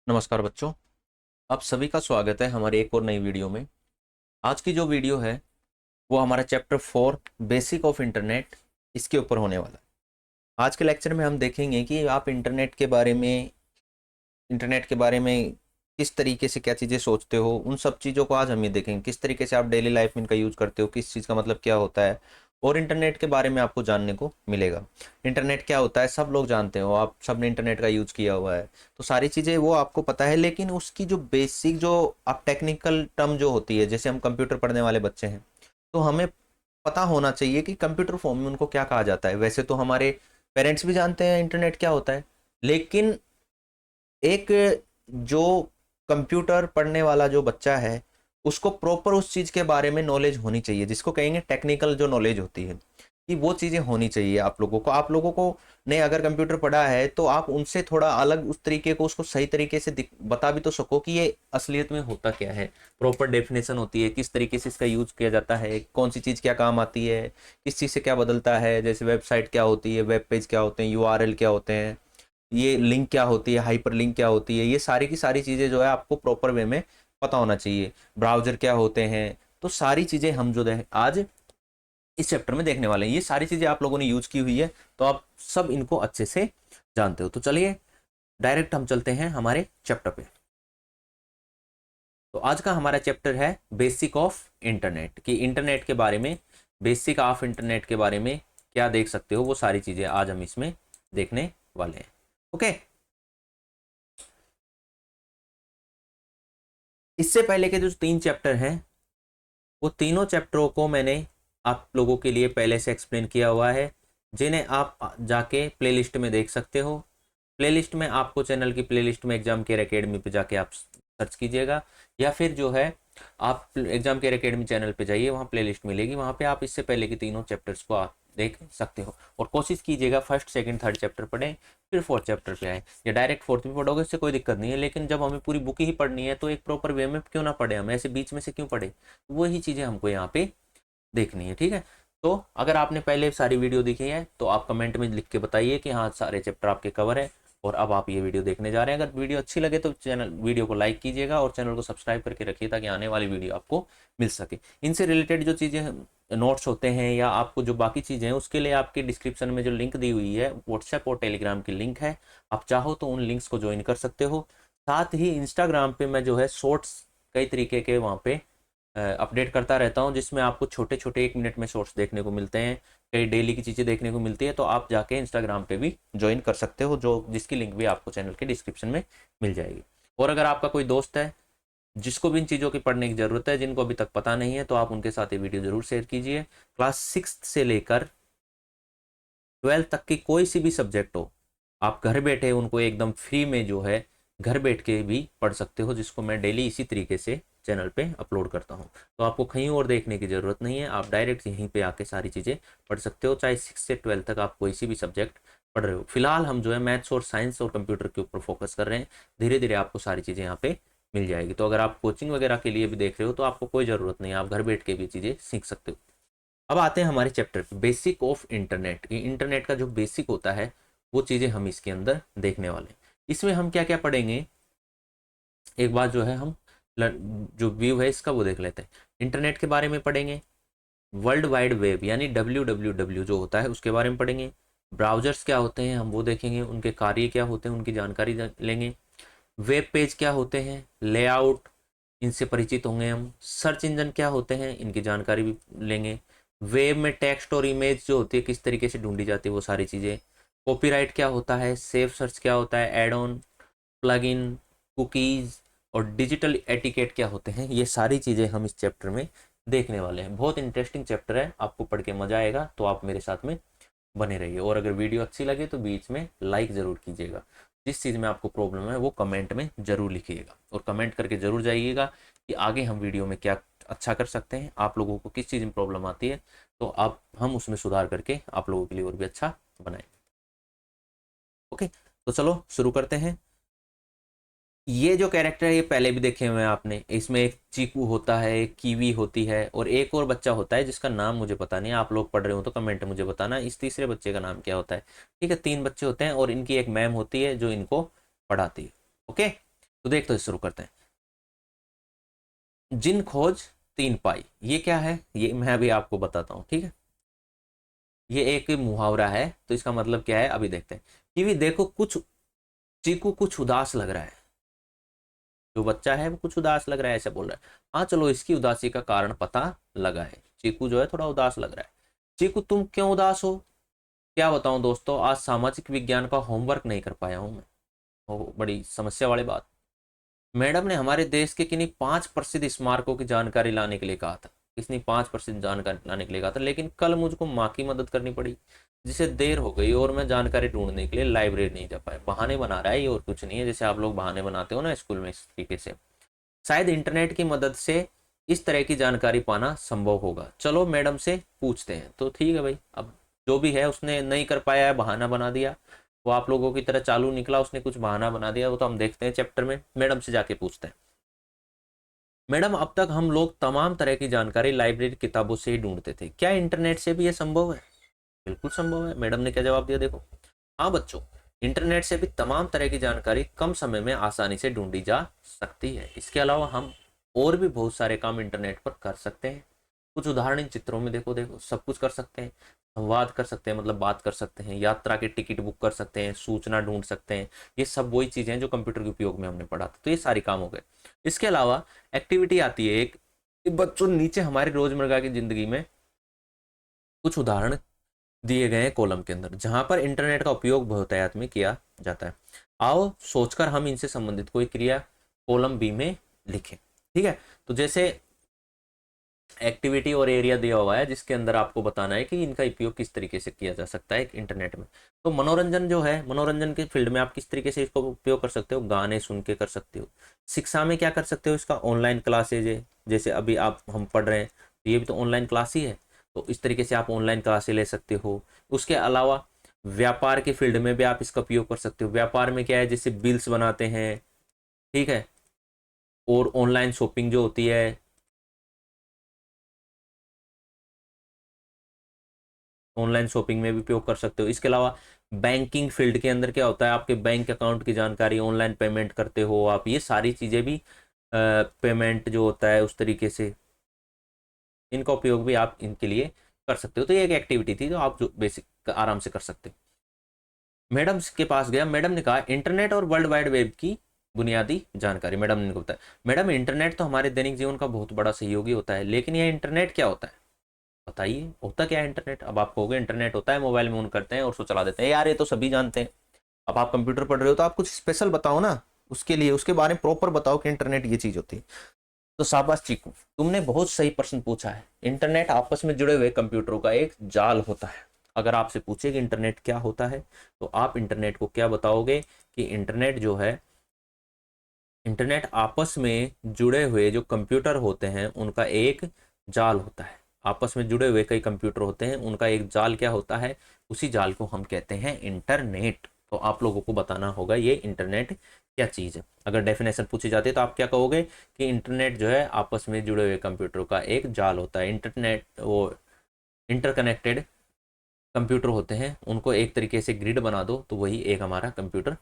नमस्कार बच्चों। आप सभी का स्वागत है हमारी एक और नई वीडियो में। आज की जो वीडियो है वो हमारा चैप्टर 4 बेसिक ऑफ इंटरनेट इसके ऊपर होने वाला है। आज के लेक्चर में हम देखेंगे कि आप इंटरनेट के बारे में किस तरीके से क्या चीज़ें सोचते हो। उन सब चीज़ों को आज हम ये देखेंगे, किस तरीके से आप डेली लाइफ में इनका यूज़ करते हो, किस चीज़ का मतलब क्या होता है, और इंटरनेट के बारे में आपको जानने को मिलेगा। इंटरनेट क्या होता है सब लोग जानते हो, आप सब ने इंटरनेट का यूज़ किया हुआ है, तो सारी चीज़ें वो आपको पता है। लेकिन उसकी जो बेसिक जो आप टेक्निकल टर्म जो होती है, जैसे हम कंप्यूटर पढ़ने वाले बच्चे हैं तो हमें पता होना चाहिए कि कंप्यूटर फॉर्म में उनको क्या कहा जाता है। वैसे तो हमारे पेरेंट्स भी जानते हैं इंटरनेट क्या होता है, लेकिन एक जो कंप्यूटर पढ़ने वाला जो बच्चा है उसको प्रॉपर उस चीज़ के बारे में नॉलेज होनी चाहिए, जिसको कहेंगे टेक्निकल जो नॉलेज होती है, कि वो चीज़ें होनी चाहिए आप लोगों को ने अगर कंप्यूटर पढ़ा है तो आप उनसे थोड़ा अलग उस तरीके को उसको सही तरीके से बता भी तो सको कि ये असलियत में होता क्या है। प्रॉपर डेफिनेशन होती है, किस तरीके से इसका यूज किया जाता है, कौन सी चीज़ क्या काम आती है, किस चीज़ से क्या बदलता है। जैसे वेबसाइट क्या होती है, वेब पेज क्या होते हैं, यूआरएल क्या होते हैं, ये लिंक क्या होती है, हाइपर लिंक क्या होती है, ये सारी की सारी चीज़ें जो है आपको प्रॉपर वे में पता होना चाहिए। ब्राउजर क्या होते हैं, तो सारी चीज़ें हम जो है आज इस चैप्टर में देखने वाले हैं। ये सारी चीज़ें आप लोगों ने यूज की हुई है तो आप सब इनको अच्छे से जानते हो। तो चलिए डायरेक्ट हम चलते हैं हमारे चैप्टर पे। तो आज का हमारा चैप्टर है बेसिक ऑफ इंटरनेट, कि इंटरनेट के बारे में, बेसिक ऑफ इंटरनेट के बारे में क्या देख सकते हो, वो सारी चीज़ें आज हम इसमें देखने वाले हैं। ओके। इससे पहले के जो 3 चैप्टर हैं वो तीनों चैप्टरों को मैंने आप लोगों के लिए पहले से एक्सप्लेन किया हुआ है, जिन्हें आप जाके प्लेलिस्ट में देख सकते हो। प्लेलिस्ट में आपको चैनल की प्लेलिस्ट में एग्जाम केयर एकेडमी पे जाके आप सर्च कीजिएगा, या फिर जो है आप एग्जाम केयर एकेडमी चैनल पे जाइए, वहाँ प्लेलिस्ट मिलेगी, वहाँ पे आप इससे पहले की तीनों चैप्टर्स को आप देख सकते हो। और कोशिश कीजिएगा फर्स्ट सेकंड थर्ड चैप्टर पढ़ें, फिर फोर्थ चैप्टर पे आए, या डायरेक्ट फोर्थ भी पढ़ोगे इससे कोई दिक्कत नहीं है। लेकिन जब हमें पूरी बुक ही पढ़नी है तो एक प्रॉपर वे में क्यों ना पढ़े, हम ऐसे बीच में से क्यों पढ़े, वही चीज़ें हमको यहाँ पे देखनी है। ठीक है। तो अगर आपने पहले सारी वीडियो देखी है तो आप कमेंट में लिख के बताइए कि हाँ सारे चैप्टर आपके कवर है और अब आप ये वीडियो देखने जा रहे हैं। अगर वीडियो अच्छी लगे तो वीडियो को लाइक कीजिएगा और चैनल को सब्सक्राइब करके रखिए, ताकि आने वाली वीडियो आपको मिल सके। इनसे रिलेटेड जो चीज़ें नोट्स होते हैं या आपको जो बाकी चीज़ें हैं, उसके लिए आपके डिस्क्रिप्शन में जो लिंक दी हुई है व्हाट्सएप और टेलीग्राम की लिंक है, आप चाहो तो उन लिंक्स को ज्वाइन कर सकते हो। साथ ही इंस्टाग्राम पे मैं जो है शॉर्ट्स कई तरीके के वहाँ पे अपडेट करता रहता हूँ, जिसमें आपको छोटे छोटे 1 मिनट में शॉर्ट्स देखने को मिलते हैं, कई डेली की चीज़ें देखने को मिलती है। तो आप जाके इंस्टाग्राम पे भी ज्वाइन कर सकते हो, जो जिसकी लिंक भी आपको चैनल के डिस्क्रिप्शन में मिल जाएगी। और अगर आपका कोई दोस्त है जिसको भी इन चीज़ों की पढ़ने की ज़रूरत है, जिनको अभी तक पता नहीं है, तो आप उनके साथ ये वीडियो ज़रूर शेयर कीजिए। क्लास 6 से लेकर 12th तक की कोई सी भी सब्जेक्ट हो, आप घर बैठे उनको एकदम फ्री में जो है घर बैठ के भी पढ़ सकते हो, जिसको मैं डेली इसी तरीके से चैनल पे अपलोड करता हूँ। तो आपको कहीं और देखने की ज़रूरत नहीं है, आप डायरेक्ट यहीं पे आके सारी चीज़ें पढ़ सकते हो, चाहे 6 से 12 तक आप कोई सी भी सब्जेक्ट पढ़ रहे हो। फिलहाल हम जो है मैथ्स और साइंस और कंप्यूटर के ऊपर फोकस कर रहे हैं, धीरे धीरे आपको सारी चीज़ें यहाँ पे मिल जाएगी। तो अगर आप कोचिंग वगैरह के लिए भी देख रहे हो तो आपको कोई ज़रूरत नहीं है, आप घर बैठ के भी चीज़ें सीख सकते हो। अब आते हैं हमारे चैप्टर पे, बेसिक ऑफ इंटरनेट। ये इंटरनेट का जो बेसिक होता है वो चीज़ें हम इसके अंदर देखने वाले हैं। इसमें हम क्या क्या पढ़ेंगे, एक बार जो है हम जो व्यू है इसका वो देख लेते हैं। इंटरनेट के बारे में पढ़ेंगे, वर्ल्ड वाइड वेब यानी WWW जो होता है उसके बारे में पढ़ेंगे, ब्राउजर्स क्या होते हैं हम वो देखेंगे, उनके कार्य क्या होते हैं उनकी जानकारी लेंगे, वेब पेज क्या होते हैं, लेआउट इनसे परिचित होंगे हम, सर्च इंजन क्या होते हैं इनकी जानकारी भी लेंगे, वेब में टेक्स्ट और इमेज जो होती है किस तरीके से ढूंढी जाती है वो सारी चीज़ें, कॉपीराइट क्या होता है, सेफ सर्च क्या होता है, add on, plug in, cookies और डिजिटल एटिकेट क्या होते हैं, ये सारी चीज़ें हम इस चैप्टर में देखने वाले हैं। बहुत इंटरेस्टिंग चैप्टर है, आपको पढ़ के मज़ा आएगा, तो आप मेरे साथ में बने रहिए। और अगर वीडियो अच्छी लगे तो बीच में लाइक ज़रूर कीजिएगा। जिस चीज़ में आपको प्रॉब्लम है वो कमेंट में ज़रूर लिखिएगा, और कमेंट करके ज़रूर जाइएगा कि आगे हम वीडियो में क्या अच्छा कर सकते हैं, आप लोगों को किस चीज़ में प्रॉब्लम आती है, तो आप हम उसमें सुधार करके आप लोगों के लिए और भी अच्छा बनाएं। ओके, तो चलो शुरू करते हैं। ये जो कैरेक्टर है ये पहले भी देखे हुए हैं आपने, इसमें एक चीकू होता है, एक कीवी होती है, और एक और बच्चा होता है जिसका नाम मुझे पता नहीं है, आप लोग पढ़ रहे हो तो कमेंट में मुझे बताना इस तीसरे बच्चे का नाम क्या होता है। ठीक है, 3 बच्चे होते हैं और इनकी एक मैम होती है जो इनको पढ़ाती है। ओके, तो देख तो शुरू करते हैं। जिन खोज तीन पाई, ये क्या है, ये मैं अभी आपको बताता हूँ, ठीक है। ये एक मुहावरा है, तो इसका मतलब क्या है अभी देखते हैं। कि भी देखो कुछ, चीकू कुछ उदास लग रहा है, जो बच्चा है वो कुछ उदास लग रहा है ऐसे बोल रहा है। हाँ चलो इसकी उदासी का कारण पता लगा है, चीकू जो है थोड़ा उदास लग रहा है। चीकू तुम क्यों उदास हो? क्या बताऊं दोस्तों, आज सामाजिक विज्ञान का होमवर्क नहीं कर पाया हूं मैं। बड़ी समस्या वाली बात। मैडम ने हमारे देश के किन्हीं 5 प्रसिद्ध स्मारकों की जानकारी लाने के लिए कहा था, किसने 5 प्रसिद्ध जानकारी लाने के लिए कहा था, लेकिन कल मुझको माँ की मदद करनी पड़ी, जिसे देर हो गई और मैं जानकारी ढूंढने के लिए लाइब्रेरी नहीं जा पाया। बहाने बना रहा है ये, और कुछ नहीं है, जैसे आप लोग बहाने बनाते हो ना स्कूल में, इस तरीके से। शायद इंटरनेट की मदद से इस तरह की जानकारी पाना संभव होगा, चलो मैडम से पूछते हैं। तो ठीक है भाई, अब जो भी है उसने नहीं कर पाया है, बहाना बना दिया, वो आप लोगों की तरह चालू निकला, उसने कुछ बहाना बना दिया, वो तो हम देखते हैं चैप्टर में, मैडम से जाके पूछते हैं। मैडम अब तक हम लोग तमाम तरह की जानकारी लाइब्रेरी किताबों से ही ढूंढते थे, क्या इंटरनेट से भी ये संभव है? बिल्कुल संभव है। मैडम ने क्या जवाब दिया देखो। हाँ बच्चों, इंटरनेट से भी तमाम तरह की जानकारी कम समय में आसानी से ढूंढी जा सकती है। इसके अलावा हम और भी बहुत सारे काम इंटरनेट पर कर सकते हैं। कुछ उदाहरण इन चित्रों में देखो, देखो सब कुछ कर सकते हैं। संवाद कर सकते हैं, मतलब बात कर सकते हैं, यात्रा की टिकट बुक कर सकते हैं, सूचना ढूंढ सकते हैं। ये सब वही चीजें हैं जो कंप्यूटर के उपयोग में हमने पढ़ा था, तो ये सारे काम हो गए। इसके अलावा एक्टिविटी आती है एक, बच्चों नीचे हमारी रोजमर्रा की जिंदगी में कुछ उदाहरण दिए गए हैं कॉलम के अंदर, जहां पर इंटरनेट का उपयोग बहुतायत में किया जाता है। आओ सोचकर हम इनसे संबंधित कोई क्रिया कॉलम बी में लिखें, ठीक है। तो जैसे एक्टिविटी और एरिया दिया हुआ है, जिसके अंदर आपको बताना है कि इनका उपयोग किस तरीके से किया जा सकता है इंटरनेट में। तो मनोरंजन जो है, मनोरंजन के फील्ड में आप किस तरीके से इसको उपयोग कर सकते हो, गाने सुन के कर सकते हो। शिक्षा में क्या कर सकते हो, इसका ऑनलाइन क्लासेज है, जैसे अभी आप हम पढ़ रहे हैं, तो ये भी तो ऑनलाइन क्लास ही है, तो इस तरीके से आप ऑनलाइन क्लासेज ले सकते हो। उसके अलावा व्यापार के फील्ड में भी आप इसका उपयोग कर सकते हो। व्यापार में क्या है, जैसे बिल्स बनाते हैं, ठीक है, और ऑनलाइन शॉपिंग जो होती है, ऑनलाइन शॉपिंग में भी उपयोग कर सकते हो। इसके अलावा बैंकिंग फील्ड के अंदर क्या होता है, आपके बैंक अकाउंट की जानकारी, ऑनलाइन पेमेंट करते हो आप, ये सारी चीज़ें भी पेमेंट जो होता है उस तरीके से, इनका उपयोग भी आप इनके लिए कर सकते हो। तो ये एक एक्टिविटी थी जो आप जो बेसिक आराम से कर सकते हो। मैडम के पास गया, मैडम ने कहा इंटरनेट और वर्ल्ड वाइड वेब की बुनियादी जानकारी। मैडम ने बताया, मैडम इंटरनेट तो हमारे दैनिक जीवन का बहुत बड़ा सहयोगी होता है, लेकिन यह इंटरनेट क्या होता है, बताइए होता क्या है इंटरनेट। अब आप कहोगे इंटरनेट होता है मोबाइल में ऑन करते हैं और उसको चला देते हैं, यार ये तो सभी जानते हैं। अब आप कंप्यूटर पढ़ रहे हो तो आप कुछ स्पेशल बताओ ना, उसके लिए उसके बारे में प्रॉपर बताओ कि इंटरनेट ये चीज होती है। तो शाबाश चीकू, तुमने बहुत सही प्रश्न पूछा है। इंटरनेट आपस में जुड़े हुए कंप्यूटरों का एक जाल होता है। अगर आपसे पूछे कि इंटरनेट क्या होता है, तो आप इंटरनेट को क्या बताओगे कि इंटरनेट जो है, इंटरनेट आपस में जुड़े हुए जो कंप्यूटर होते हैं उनका एक जाल होता है। आपस में जुड़े हुए कई कंप्यूटर होते हैं, उनका एक जाल क्या होता है, उसी जाल को हम कहते हैं इंटरनेट। तो आप लोगों को बताना होगा ये इंटरनेट क्या चीज़ है। अगर डेफिनेशन पूछी जाती है तो आप क्या कहोगे कि इंटरनेट जो है आपस में जुड़े हुए कंप्यूटरों का एक जाल होता है। इंटरनेट वो इंटरकनेक्टेड कंप्यूटर होते हैं, उनको एक तरीके से ग्रिड बना दो तो वही एक हमारा कंप्यूटर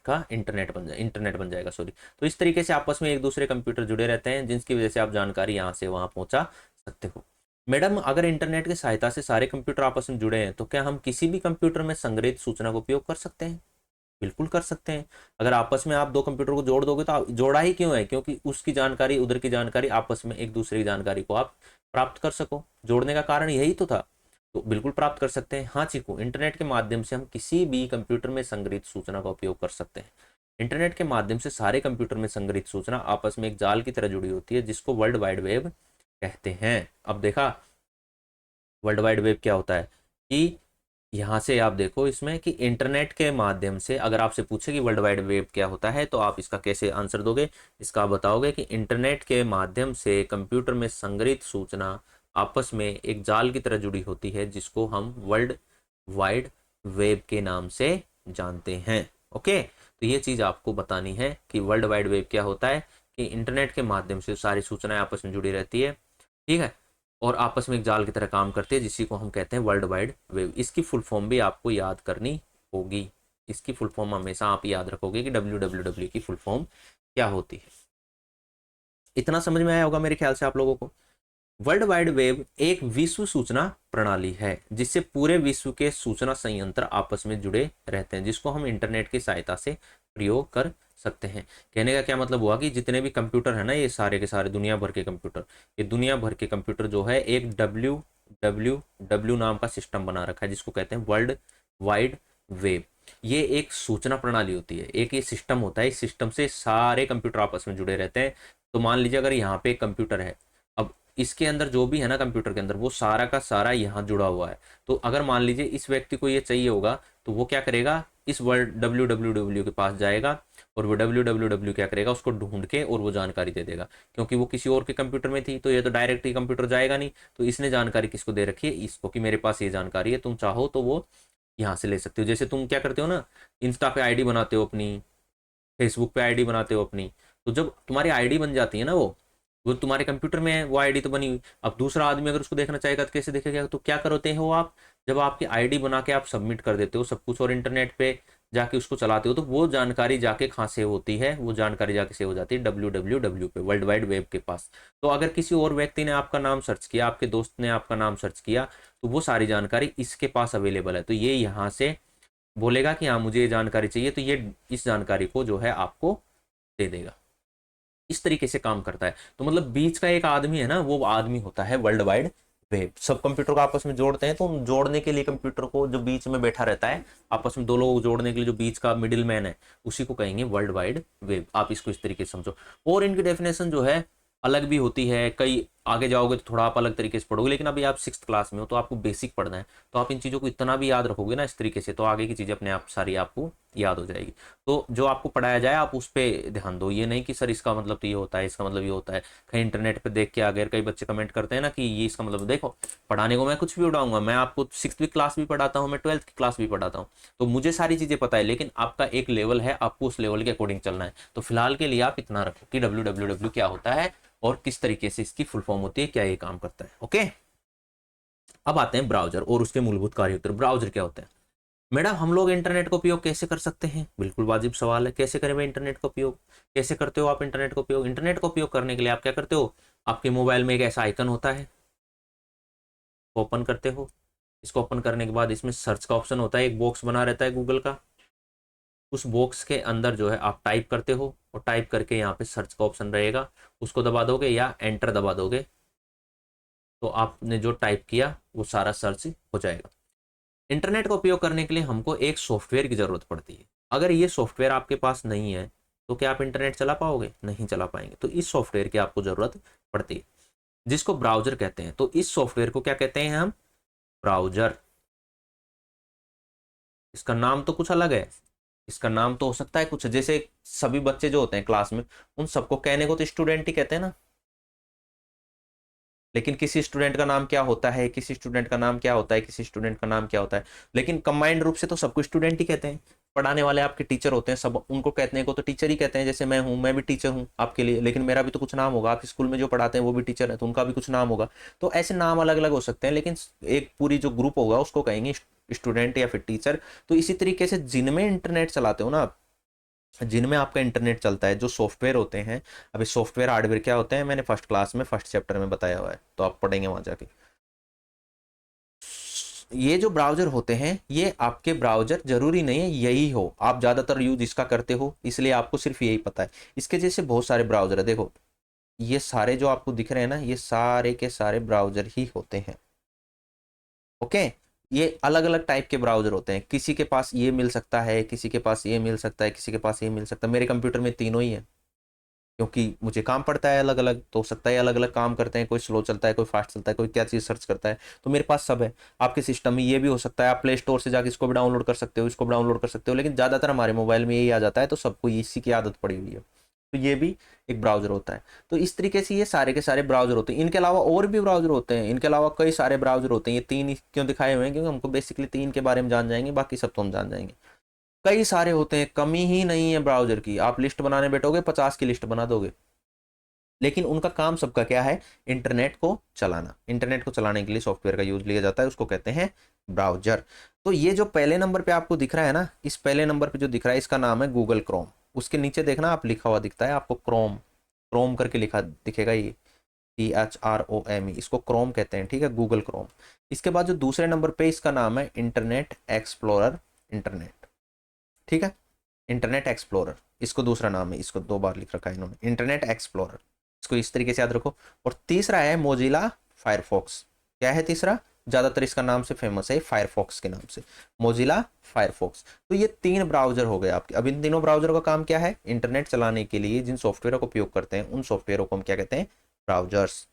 का इंटरनेट बन जाएगा, सॉरी। तो इस तरीके से आपस में एक दूसरे कंप्यूटर जुड़े रहते हैं, जिसकी वजह से आप जानकारी यहाँ से वहाँ पहुँचा सकते हो। मैडम अगर इंटरनेट की सहायता से सारे कंप्यूटर आपस में जुड़े हैं, तो क्या हम किसी भी कंप्यूटर में संग्रहित सूचना का उपयोग कर सकते हैं? बिल्कुल कर सकते हैं। अगर आपस में आप दो कंप्यूटर को जोड़ दोगे तो जोड़ा ही क्यों है, क्योंकि उसकी जानकारी उधर की जानकारी आपस में एक दूसरे की जानकारी को आप प्राप्त कर सको, जोड़ने का कारण यही तो था। तो बिल्कुल प्राप्त कर सकते हैं। हाँ चीकू, इंटरनेट के माध्यम से हम किसी भी कंप्यूटर में संग्रहित सूचना का उपयोग कर सकते हैं। इंटरनेट के माध्यम से सारे कंप्यूटर में संग्रहित सूचना आपस में एक जाल की तरह जुड़ी होती है, जिसको वर्ल्ड वाइड वेब कहते हैं। अब देखा वर्ल्ड वाइड वेब क्या होता है, कि यहाँ से आप देखो इसमें कि इंटरनेट के माध्यम से, अगर आपसे पूछे कि वर्ल्ड वाइड वेब क्या होता है, तो आप इसका कैसे आंसर दोगे, इसका आप बताओगे कि इंटरनेट के माध्यम से कंप्यूटर में संग्रहित सूचना आपस में एक जाल की तरह जुड़ी होती है, जिसको हम वर्ल्ड वाइड वेब के नाम से जानते हैं। ओके, तो ये चीज़ आपको बतानी है कि वर्ल्ड वाइड वेब क्या होता है, कि इंटरनेट के माध्यम से सारी सूचनाएं आपस में जुड़ी रहती है, ठीक है, और आपस में एक जाल की तरह काम करते हैं, जिसी को हम कहते हैं वर्ल्ड वाइड वेब। इसकी फुल फॉर्म भी आपको याद करनी होगी। इसकी फुल फॉर्म हमेशा आप याद रखोगे कि WWW की फुल फॉर्म क्या होती है। इतना समझ में आया होगा मेरे ख्याल से आप लोगों को। वर्ल्ड वाइड वेब एक विश्व सूचना प्रणाली है जिससे पूरे विश्व के सूचना संयंत्र आपस में जुड़े रहते हैं, जिसको हम इंटरनेट की सहायता से प्रयोग कर सकते हैं। कहने का क्या मतलब हुआ कि जितने भी कंप्यूटर है ना, ये सारे के सारे दुनिया भर के कंप्यूटर, ये दुनिया भर के कंप्यूटर जो है एक डब्ल्यू नाम का सिस्टम बना रखा है जिसको कहते हैं वर्ल्ड वाइड वेब। ये एक सूचना प्रणाली होती है, एक ये सिस्टम होता है, इस सिस्टम से सारे कंप्यूटर आपस में जुड़े रहते हैं। तो मान लीजिए अगर यहाँ पे एक कंप्यूटर है, अब इसके अंदर जो भी है ना कंप्यूटर के अंदर, वो सारा का सारा यहाँ जुड़ा हुआ है। तो अगर मान लीजिए इस व्यक्ति को ये चाहिए होगा तो वो क्या करेगा, इस वर्ल्ड डब्ल्यू के पास जाएगा और वो डब्ल्यू क्या करेगा, उसको ढूंढ के और वो जानकारी दे देगा। क्योंकि वो किसी और के कंप्यूटर में थी तो ये तो डायरेक्ट ही कंप्यूटर जाएगा नहीं, तो इसने जानकारी किसको दे रखी है, इसको, कि मेरे पास ये जानकारी है, तुम चाहो तो वो यहाँ से ले सकते हो। जैसे तुम क्या करते हो ना, इंस्टा पे आईडी बनाते हो अपनी, फेसबुक पे आईडी बनाते हो अपनी, तो जब तुम्हारी आईडी बन जाती है ना, वो तुम्हारे कंप्यूटर में है, वो आईडी तो बनी हुई। अब दूसरा आदमी अगर उसको देखना चाहेगा तो कैसे देखेगा, तो क्या करते हो आप, जब आपकी आईडी बना के आप सबमिट कर देते हो सब कुछ और इंटरनेट पे जाके उसको चलाते हो, तो वो जानकारी जाके कहाँ सेव होती है, वो जानकारी जाके सेव हो जाती है डब्ल्यू पे, वर्ल्ड वाइड वेब के पास। तो अगर किसी और व्यक्ति ने आपका नाम सर्च किया, आपके दोस्त ने आपका नाम सर्च किया, तो वो सारी जानकारी इसके पास अवेलेबल है, तो ये यहाँ से बोलेगा कि हाँ मुझे ये जानकारी चाहिए, तो ये इस जानकारी को जो है आपको दे देगा। इस तरीके से काम करता है। तो मतलब बीच का एक आदमी है ना, वो आदमी होता है वर्ल्ड वाइड वेब। सब कंप्यूटर को आपस में जोड़ते हैं, तो जोड़ने के लिए कंप्यूटर को जो बीच में बैठा रहता है, आपस में दो लोगों को जोड़ने के लिए जो बीच का मिडिल मैन है, उसी को कहेंगे वर्ल्ड वाइड वेब। आप इसको इस तरीके से समझो। और इनकी डेफिनेशन जो है अलग भी होती है, कई आगे जाओगे तो थोड़ा आप अलग तरीके से पढ़ोगे, लेकिन अभी आप 6th क्लास में हो तो आपको बेसिक पढ़ना है, तो आप इन चीज़ों को इतना भी याद रखोगे ना इस तरीके से, तो आगे की चीज़ें अपने आप सारी आपको याद हो जाएगी। तो जो आपको पढ़ाया जाए आप उस पर ध्यान दो, ये नहीं कि सर इसका मतलब तो ये होता है, इसका मतलब ये होता है। कहीं इंटरनेट पर देख के आ गए, कई बच्चे कमेंट करते हैं ना कि ये इसका मतलब, देखो पढ़ाने को मैं कुछ भी उड़ाऊंगा, मैं आपको 6th क्लास भी पढ़ाता हूँ, मैं 12th की क्लास भी पढ़ाता हूँ, तो मुझे सारी चीज़ें पता है, लेकिन आपका एक लेवल है, आपको उस लेवल के अकॉर्डिंग चलना है। तो फिलहाल के लिए आप इतना रखो कि डब्ल्यू क्या होता है और किस तरीके से इसकी फुल फॉर्म होती है, क्या ये काम करता है। ओके, अब आते हैं ब्राउजर और उसके मूलभूत कार्य। ब्राउजर क्या होता है? मैडम हम लोग इंटरनेट का उपयोग कैसे कर सकते हैं? बिल्कुल वाजिब सवाल है, कैसे करें भाई इंटरनेट का उपयोग? कैसे करते हो आप इंटरनेट का उपयोग? इंटरनेट का उपयोग करने के लिए आप क्या करते हो, आपके मोबाइल में एक ऐसा आइकन होता है, ओपन करते हो। इसको ओपन करने के बाद इसमें सर्च का ऑप्शन होता है, एक बॉक्स बना रहता है गूगल का, उस बॉक्स के अंदर जो है आप टाइप करते हो, और टाइप करके यहाँ पे सर्च का ऑप्शन रहेगा, उसको दबा दोगे या एंटर दबा दोगे, तो आपने जो टाइप किया वो सारा सर्च हो जाएगा। इंटरनेट का उपयोग करने के लिए हमको एक सॉफ्टवेयर की ज़रूरत पड़ती है। अगर ये सॉफ्टवेयर आपके पास नहीं है तो क्या आप इंटरनेट चला पाओगे? नहीं चला पाएंगे। तो इस सॉफ्टवेयर की आपको ज़रूरत पड़ती है, जिसको ब्राउजर कहते हैं। तो इस सॉफ्टवेयर को क्या कहते हैं हम? ब्राउजर। इसका नाम तो कुछ अलग है, इसका नाम तो हो सकता है कुछ, जैसे सभी बच्चे जो होते हैं क्लास में, उन सबको कहने को तो स्टूडेंट ही कहते हैं ना, लेकिन किसी स्टूडेंट का नाम क्या होता है, किसी स्टूडेंट का नाम क्या होता है, किसी स्टूडेंट का नाम क्या होता है, लेकिन कंबाइंड रूप से तो सबको स्टूडेंट ही कहते हैं। पढ़ाने वाले आपके टीचर होते हैं, सब उनको कहते हैं को तो टीचर ही कहते हैं। जैसे मैं हूँ, मैं भी टीचर हूँ आपके लिए, लेकिन मेरा भी तो कुछ नाम होगा। आप स्कूल में जो पढ़ाते हैं वो भी टीचर है, तो उनका भी कुछ नाम होगा। तो ऐसे नाम अलग अलग हो सकते हैं, लेकिन एक पूरी जो ग्रुप होगा उसको कहेंगे स्टूडेंट या फिर टीचर। तो इसी तरीके से जिनमें इंटरनेट चलाते हो ना आप, जिनमें आपका इंटरनेट चलता है, जो सॉफ्टवेयर होते हैं, अभी सॉफ्टवेयर हार्डवेयर क्या होते हैं मैंने फर्स्ट क्लास में फर्स्ट चैप्टर में बताया हुआ है, तो आप पढ़ेंगे वहां जाके। ये जो ब्राउजर होते हैं, ये आपके ब्राउजर जरूरी नहीं है यही हो, आप ज़्यादातर यूज इसका करते हो इसलिए आपको सिर्फ यही पता है। इसके जैसे बहुत सारे ब्राउजर है, देखो ये सारे जो आपको दिख रहे हैं ना, ये सारे के सारे ब्राउजर ही होते हैं। ओके, ये अलग अलग टाइप के ब्राउजर होते हैं, किसी के पास ये मिल सकता है, किसी के पास ये मिल सकता है, किसी के पास ये मिल सकता है। मेरे कंप्यूटर में तीनों ही है, क्योंकि मुझे काम पड़ता है अलग अलग, तो हो सकता है अलग अलग काम करते हैं, कोई स्लो चलता है, कोई फास्ट चलता है, कोई क्या चीज़ सर्च करता है, तो मेरे पास सब है। आपके सिस्टम में ये भी हो सकता है, आप प्ले स्टोर से जाकर इसको भी डाउनलोड कर सकते हो, इसको भी डाउनलोड कर सकते हो, लेकिन ज़्यादातर हमारे मोबाइल में यही आ जाता है, तो सबको इसी की आदत पड़ी हुई है। तो ये भी एक ब्राउजर होता है। तो इस तरीके से ये सारे के सारे ब्राउजर होते हैं। इनके अलावा और भी ब्राउजर होते हैं, इनके अलावा कई सारे ब्राउजर होते हैं। ये तीन क्यों दिखाए हुए हैं? क्योंकि हमको बेसिकली तीन के बारे में जान जाएंगे, बाकी सब तो हम जान जाएंगे। कई सारे होते हैं, कमी ही नहीं है ब्राउजर की। आप लिस्ट बनाने बैठोगे 50 की लिस्ट बना दोगे, लेकिन उनका काम सबका क्या है? इंटरनेट को चलाना। इंटरनेट को चलाने के लिए सॉफ्टवेयर का यूज लिया जाता है, उसको कहते हैं ब्राउजर। तो ये जो पहले नंबर पे आपको दिख रहा है ना, इस पहले नंबर पे जो दिख रहा है इसका नाम है गूगल क्रोम। उसके नीचे देखना आप लिखा हुआ दिखता है आपको क्रोम, क्रोम करके लिखा दिखेगा, ये CHROME, इसको क्रोम कहते हैं, ठीक है, गूगल क्रोम। इसके बाद जो दूसरे नंबर पे इसका नाम है इंटरनेट एक्सप्लोरर, इंटरनेट, ठीक है, इंटरनेट एक्सप्लोरर, इसको दूसरा नाम है, इसको 2 बार लिख रखा है इन्होंने, इंटरनेट एक्सप्लोरर, इसको इस तरीके से याद रखो। और तीसरा है मोजिला फायरफॉक्स। क्या है तीसरा? ज़्यादातर इसका नाम से फेमस है फायरफॉक्स के नाम से, मोजिला फायरफॉक्स। तो ये 3 ब्राउजर हो गए आपके। अब इन तीनों ब्राउजर का काम क्या है? इंटरनेट चलाने के लिए जिन सॉफ्टवेयर का उपयोग करते हैं उन सॉफ्टवेयरों को हम क्या कहते हैं? ब्राउजर्स।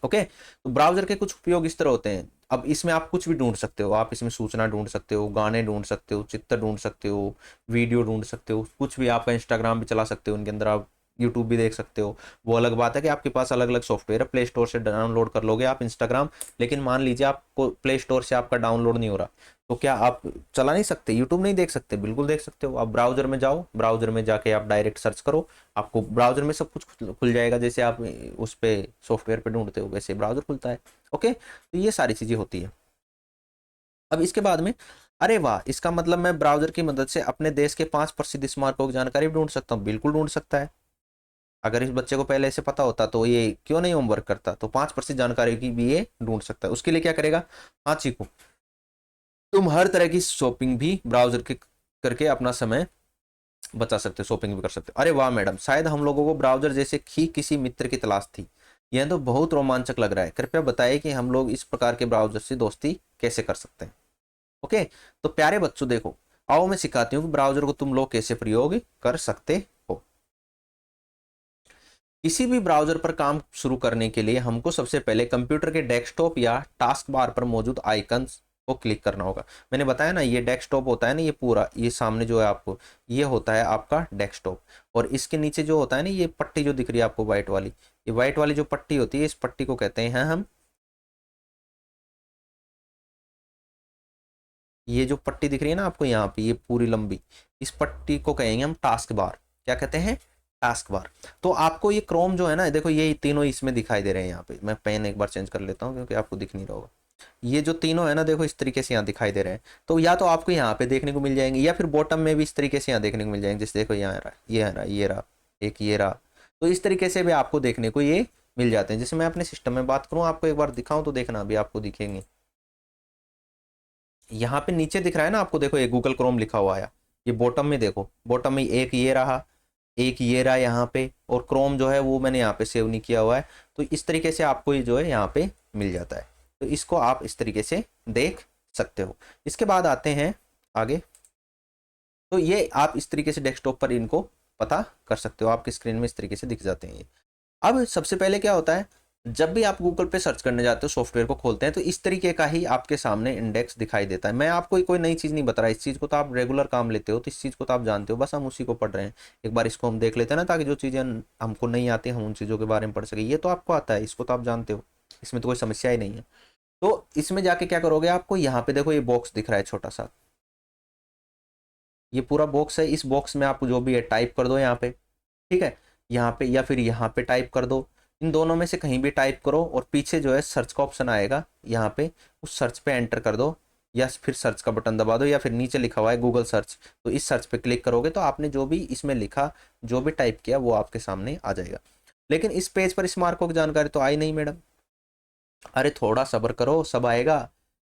ओके, तो ब्राउजर के कुछ उपयोग इस तरह होते हैं। अब इसमें आप कुछ भी ढूंढ सकते हो, आप इसमें सूचना ढूंढ सकते हो, गाने ढूंढ सकते हो, चित्र ढूंढ सकते हो, वीडियो ढूंढ सकते हो, कुछ भी। आपका इंस्टाग्राम भी चला सकते हो उनके अंदर, आप यूट्यूब भी देख सकते हो। वो अलग बात है कि आपके पास अलग अलग सॉफ्टवेयर है, प्ले स्टोर से डाउनलोड कर लोगे आप इंस्टाग्राम, लेकिन मान लीजिए आपको प्ले स्टोर से आपका डाउनलोड नहीं हो रहा, तो क्या आप चला नहीं सकते? यूट्यूब नहीं देख सकते? बिल्कुल देख सकते हो। आप ब्राउजर में जाओ, ब्राउजर में जाके आप डायरेक्ट सर्च करो, आपको ब्राउजर में सब कुछ खुल जाएगा। जैसे आप उस पर सॉफ्टवेयर पे ढूंढते हो वैसे ब्राउजर खुलता है। ओके, तो ये सारी चीज़ें होती है। अब इसके बाद में, अरे वाह, इसका मतलब मैं ब्राउजर की मदद से अपने देश के 5 प्रसिद्ध स्मारकों की जानकारी भी ढूंढ सकता हूँ। बिल्कुल ढूंढ सकता है। अगर इस बच्चे को पहले से पता होता तो ये क्यों नहीं होमवर्क करता? तो 5 प्रसिद्ध जानकारी की भी ये ढूंढ सकता है। उसके लिए क्या करेगा? हाँ चीकू, तुम हर तरह की शॉपिंग भी ब्राउजर के करके अपना समय बचा सकते हो, शॉपिंग भी कर सकते हो। अरे वाह मैडम, शायद हम लोगों को ब्राउजर जैसे ही किसी मित्र की तलाश थी। यह तो बहुत रोमांचक लग रहा है। कृपया बताइए कि हम लोग इस प्रकार के ब्राउजर से दोस्ती कैसे कर सकते हैं। ओके, तो प्यारे बच्चों देखो, आओ मैं सिखाती हूँ कि ब्राउजर को तुम लोग कैसे प्रयोग कर सकते हो। किसी भी ब्राउजर पर काम शुरू करने के लिए हमको सबसे पहले कंप्यूटर के डेस्कटॉप या टास्क बार पर मौजूद आइकन्स को क्लिक करना होगा। मैंने बताया ना, ये डेस्कटॉप होता है ना, ये पूरा, ये सामने जो है आपको, ये होता है आपका डेस्कटॉप। और इसके नीचे जो होता है ना, ये पट्टी जो दिख रही है आपको व्हाइट वाली, ये व्हाइट वाली जो पट्टी होती है, इस पट्टी को कहते हैं हम, ये जो पट्टी दिख रही है ना आपको यहाँ पे, ये पूरी लंबी, इस पट्टी को कहेंगे हम टास्क बार। क्या कहते हैं? Task bar. तो आपको ये क्रोम जो है ना, देखो ये तीनों इसमें दिखाई दे रहे हैं। यहाँ पे मैं पेन एक बार चेंज कर लेता हूँ क्योंकि आपको दिख नहीं रहा होगा। ये जो तीनों है ना, देखो इस तरीके से यहाँ दिखाई दे रहे हैं। तो या तो आपको यहाँ पे देखने को मिल जाएंगे, या फिर बॉटम में भी इस तरीके से यहाँ देखने को मिल जाएंगे। जैसे देखो यहाँ रहा, ये रहा, ये रहा, एक ये रहा। तो इस तरीके से भी आपको देखने को ये मिल जाते हैं। जैसे मैं अपने सिस्टम में बात करूँ, आपको एक बार दिखाऊं तो देखना, अभी आपको दिखेंगे। यहाँ पे नीचे दिख रहा है ना आपको, देखो ये गूगल क्रोम लिखा हुआ है। ये बॉटम में देखो, बॉटम में एक ये रहा, एक ये रहा यहाँ पे, और क्रोम जो है वो मैंने यहाँ पे सेव नहीं किया हुआ है। तो इस तरीके से आपको ये जो है यहाँ पे मिल जाता है। तो इसको आप इस तरीके से देख सकते हो। इसके बाद आते हैं आगे। तो ये आप इस तरीके से डेस्कटॉप पर इनको पता कर सकते हो, आपकी स्क्रीन में इस तरीके से दिख जाते हैं ये। अब सबसे पहले क्या होता है, जब भी आप गूगल पे सर्च करने जाते हो, सॉफ्टवेयर को खोलते हैं, तो इस तरीके का ही आपके सामने इंडेक्स दिखाई देता है। मैं आपको कोई नई चीज़ नहीं बता रहा, इस चीज़ को तो आप रेगुलर काम लेते हो, तो इस चीज़ को तो आप जानते हो, बस हम उसी को पढ़ रहे हैं। एक बार इसको हम देख लेते हैं ना, ताकि जो चीज़ें हमको नहीं आती हम उन चीज़ों के बारे में पढ़ सके। ये तो आपको आता है, इसको तो आप जानते हो, इसमें तो कोई समस्या ही नहीं है। तो इसमें जाके क्या करोगे, आपको यहाँ पे देखो ये बॉक्स दिख रहा है छोटा सा, ये पूरा बॉक्स है। इस बॉक्स में आप जो भी है टाइप कर दो यहाँ पे, ठीक है, यहाँ पे या फिर यहाँ पे टाइप कर दो। इन दोनों में से कहीं भी टाइप करो, और पीछे जो है सर्च का ऑप्शन आएगा यहाँ पे, उस सर्च पे एंटर कर दो, या फिर सर्च का बटन दबा दो, या फिर नीचे लिखा हुआ है गूगल सर्च, तो इस सर्च पे क्लिक करोगे तो आपने जो भी इसमें लिखा, जो भी टाइप किया, वो आपके सामने आ जाएगा। लेकिन इस पेज पर इस मार्कों की जानकारी तो आई नहीं मैडम। अरे थोड़ा सब्र करो, सब आएगा।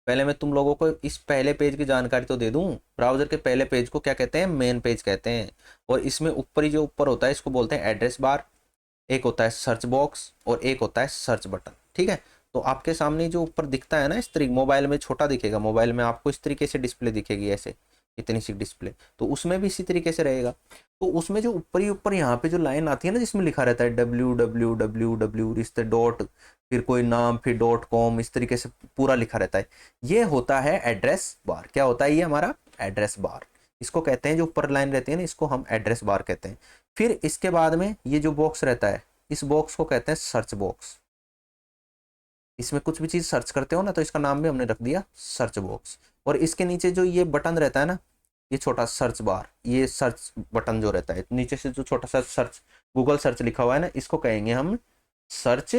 पहले मैं तुम लोगों को इस पहले पेज की जानकारी तो दे दूं। ब्राउजर के पहले पेज को क्या कहते हैं? मेन पेज कहते हैं। और इसमें ऊपर ही जो ऊपर होता है, इसको बोलते हैं एड्रेस बार। एक होता है सर्च बॉक्स, और एक होता है सर्च बटन, ठीक है। तो आपके सामने जो ऊपर दिखता है ना, इस तरीके, मोबाइल में छोटा दिखेगा, मोबाइल में आपको इस तरीके से डिस्प्ले दिखेगी, ऐसे इतनी सी डिस्प्ले, तो उसमें भी इसी तरीके से रहेगा। तो उसमें जो ऊपर ही ऊपर यहाँ पे जो लाइन आती है ना, जिसमें लिखा रहता है www रिश्ते डॉट, फिर कोई नाम, फिर .com, इस तरीके से पूरा लिखा रहता है, ये होता है एड्रेस बार। क्या होता है ये? हमारा एड्रेस बार। इसको कहते हैं, जो ऊपर लाइन रहती है ना, इसको हम एड्रेस बार कहते हैं। फिर इसके बाद में ये जो बॉक्स रहता है, इस बॉक्स को कहते हैं सर्च बॉक्स। इसमें कुछ भी चीज़ सर्च करते हो ना, तो इसका नाम भी हमने रख दिया सर्च बॉक्स। और इसके नीचे जो ये बटन रहता है ना, ये छोटा सर्च बार, ये सर्च बटन जो रहता है, नीचे से जो छोटा सा सर्च, गूगल सर्च लिखा हुआ है ना, इसको कहेंगे हम सर्च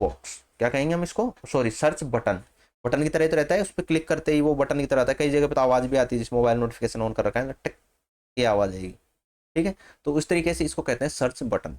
बॉक्स। क्या कहेंगे हम इसको? Sorry, search button. बटन की तरह तो रहता है, उस पर क्लिक करते ही वो बटन की तरह आता है। कई जगह पे तो आवाज़ भी आती है, जिस मोबाइल नोटिफिकेशन ऑन कर रखा है ना, टिक, ये आवाज़ आएगी। ठीक है, तो उस तरीके से इसको कहते हैं सर्च बटन।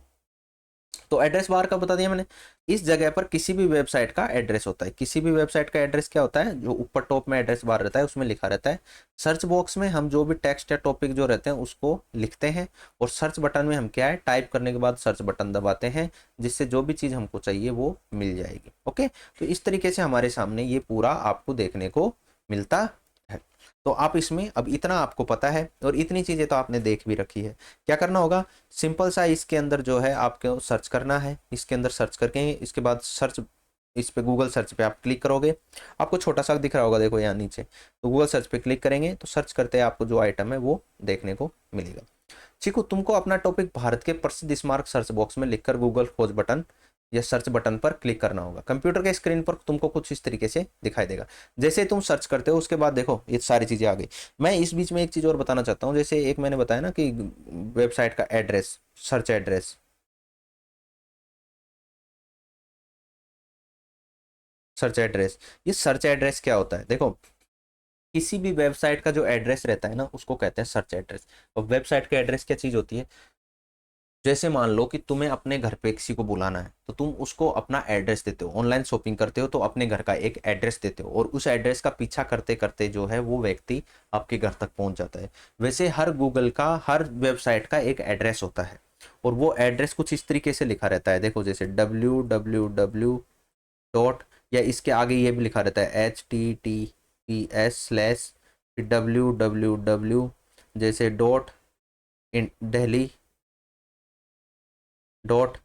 तो एड्रेस बार का बता दिया मैंने, इस जगह पर किसी भी वेबसाइट का एड्रेस होता है। किसी भी वेबसाइट का एड्रेस क्या होता है, जो ऊपर टॉप में एड्रेस बार रहता है उसमें लिखा रहता है। सर्च बॉक्स में हम जो भी टेक्स्ट या टॉपिक जो रहते हैं उसको लिखते हैं, और सर्च बटन में हम क्या है, टाइप करने के बाद सर्च बटन दबाते हैं, जिससे जो भी चीज़ हमको चाहिए वो मिल जाएगी। ओके, तो इस तरीके से हमारे सामने ये पूरा आपको देखने को मिलता है। तो आप इसमें अब इतना आपको पता है और इतनी चीज़ें तो आपने देख भी रखी है। क्या करना होगा, सिंपल सा इसके अंदर जो है आपको सर्च करना है। इसके अंदर सर्च करके इसके बाद सर्च, इस पे गूगल सर्च पे आप क्लिक करोगे, आपको छोटा सा दिख रहा होगा देखो यहाँ नीचे, तो गूगल सर्च पे क्लिक करेंगे तो सर्च करते हैं आपको जो आइटम है वो देखने को मिलेगा। चीकू, तुमको अपना टॉपिक भारत के प्रसिद्ध स्मारक सर्च बॉक्स में लिखकर गूगल खोज बटन या सर्च बटन पर क्लिक करना होगा। कंप्यूटर के स्क्रीन पर तुमको कुछ इस तरीके से दिखाई देगा। जैसे तुम सर्च करते हो उसके बाद देखो ये सारी चीज़ें आ गई। मैं इस बीच में एक चीज़ और बताना चाहता हूँ, जैसे एक मैंने बताया ना कि वेबसाइट का address, search address, search address, ये सर्च एड्रेस क्या होता है, देखो किसी भी वेबसाइट का जो एड्रेस रहता है ना उसको कहते हैं सर्च एड्रेस। और वेबसाइट का एड्रेस क्या चीज़ होती है, जैसे मान लो कि तुम्हें अपने घर पे किसी को बुलाना है तो तुम उसको अपना एड्रेस देते हो, ऑनलाइन शॉपिंग करते हो तो अपने घर का एक एड्रेस देते हो, और उस एड्रेस का पीछा करते करते जो है वो व्यक्ति आपके घर तक पहुंच जाता है। वैसे हर गूगल का, हर वेबसाइट का एक एड्रेस होता है, और वो एड्रेस कुछ इस तरीके से लिखा रहता है, देखो जैसे www डॉट, या इसके आगे ये भी लिखा रहता है https/www, जैसे dot in Delhi dot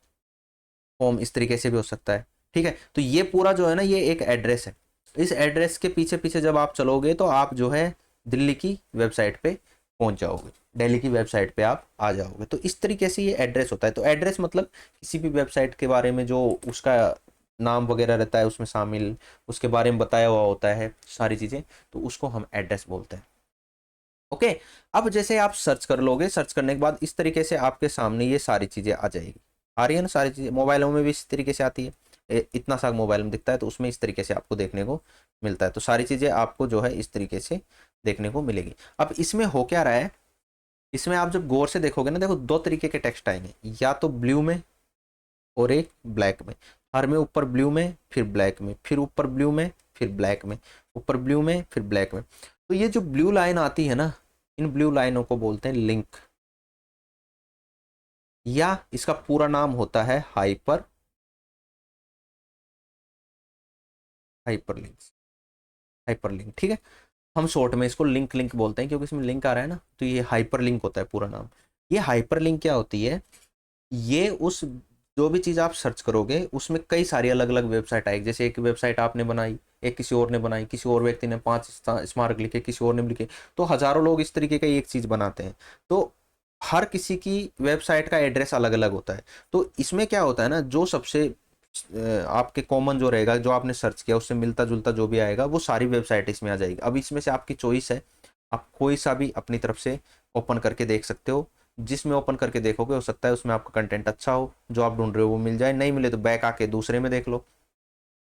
com, इस तरीके से भी हो सकता है। ठीक है, तो ये पूरा जो है ना ये एक एड्रेस है। इस एड्रेस के पीछे पीछे जब आप चलोगे तो आप जो है दिल्ली की वेबसाइट पे पहुंच जाओगे, दिल्ली की वेबसाइट पे आप आ जाओगे। तो इस तरीके से ये एड्रेस होता है। तो एड्रेस मतलब किसी भी वेबसाइट के बारे में जो उसका नाम वगैरह रहता है उसमें शामिल, उसके बारे में बताया हुआ होता है सारी चीज़ें, तो उसको हम एड्रेस बोलते हैं। ओके, अब जैसे आप सर्च कर लोगे, सर्च करने के बाद इस तरीके से आपके सामने ये सारी चीज़ें आ जाएगी। आ रही है ना सारी चीज़ें, मोबाइलों में भी इस तरीके से आती है। इतना सा मोबाइल में दिखता है तो उसमें इस तरीके से आपको देखने को मिलता है। तो सारी चीज़ें आपको जो है इस तरीके से देखने को मिलेगी। अब इसमें हो क्या रहा है, इसमें आप जब गौर से देखोगे ना, देखो दो तरीके के टेक्स्ट आएंगे, या तो ब्लू में और एक ब्लैक में। हर में ऊपर ब्लू में, फिर ब्लैक में, फिर ऊपर ब्लू में, फिर ब्लैक में, ऊपर ब्लू में, फिर ब्लैक में। तो ये जो ब्लू लाइन आती है ना, इन ब्लू लाइनों को बोलते हैं लिंक, या इसका पूरा नाम होता है hyper, hyper links, hyper link. ठीक है, हम शॉर्ट में इसको लिंक लिंक बोलते हैं क्योंकि इसमें लिंक आ रहा है ना, तो ये हाइपर लिंक होता है पूरा नाम। ये हाइपर लिंक क्या होती है, ये उस जो भी चीज़ आप सर्च करोगे उसमें कई सारी अलग अलग वेबसाइट आएगी। जैसे एक वेबसाइट आपने बनाई, एक किसी और ने बनाई, किसी और व्यक्ति ने 5 स्मारक लिखे, किसी और ने लिखे, तो हजारों लोग इस तरीके का एक चीज़ बनाते हैं। तो हर किसी की वेबसाइट का एड्रेस अलग अलग होता है। तो इसमें क्या होता है ना, जो सबसे आपके कॉमन जो रहेगा, जो आपने सर्च किया उससे मिलता जुलता जो भी आएगा वो सारी वेबसाइट इसमें आ जाएगी। अब इसमें से आपकी चॉइस है, आप कोई सा भी अपनी तरफ से ओपन करके देख सकते हो। जिसमें ओपन करके देखोगे हो सकता है उसमें आपका कंटेंट अच्छा हो, जो आप ढूंढ रहे हो वो मिल जाए, नहीं मिले तो बैक आके दूसरे में देख लो।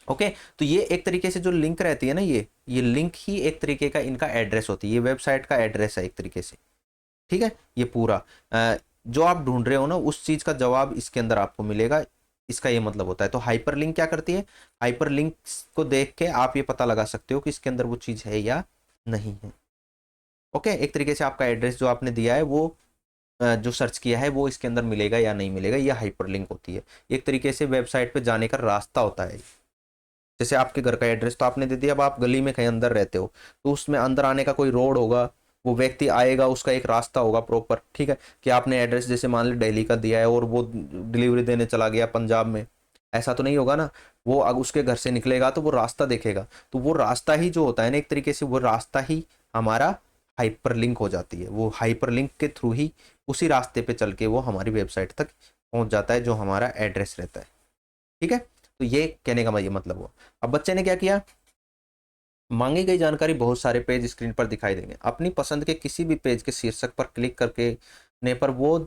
ओके, तो ये एक तरीके से जो लिंक रहती है ना, ये लिंक ही एक तरीके का इनका एड्रेस होती है, ये वेबसाइट का एड्रेस है एक तरीके से। ठीक है, ये पूरा जो आप ढूंढ रहे हो ना उस चीज़ का जवाब इसके अंदर आपको मिलेगा, इसका ये मतलब होता है। तो हाइपर लिंक क्या करती है, हाइपर लिंक को देख के आप ये पता लगा सकते हो कि इसके अंदर वो चीज़ है या नहीं है। ओके, एक तरीके से आपका एड्रेस जो आपने दिया है वो जो सर्च किया है वो इसके अंदर मिलेगा या नहीं मिलेगा, यह हाइपर लिंक होती है। एक तरीके से वेबसाइट पे जाने का रास्ता होता है। जैसे आपके घर का एड्रेस तो आपने दे दिया, अब आप गली में कहीं अंदर रहते हो तो उसमें अंदर आने का कोई रोड होगा, वो व्यक्ति आएगा, उसका एक रास्ता होगा प्रॉपर। ठीक है, कि आपने एड्रेस जैसे मान ली दिल्ली का दिया है और वो डिलीवरी देने चला गया पंजाब में, ऐसा तो नहीं होगा ना। वो अगर उसके घर से निकलेगा तो वो रास्ता देखेगा, तो वो रास्ता ही जो होता है ना एक तरीके से वो रास्ता ही हमारा हाइपर लिंक हो जाती है। वो हाइपर लिंक के थ्रू ही उसी रास्ते पे चल के वो हमारी वेबसाइट तक पहुंच जाता है जो हमारा एड्रेस रहता है। ठीक है, तो ये कहने का ये मतलब हुआ। अब बच्चे ने क्या किया, मांगी गई जानकारी बहुत सारे पेज स्क्रीन पर दिखाई देंगे। अपनी पसंद के किसी भी पेज के शीर्षक पर क्लिक करके ने पर वो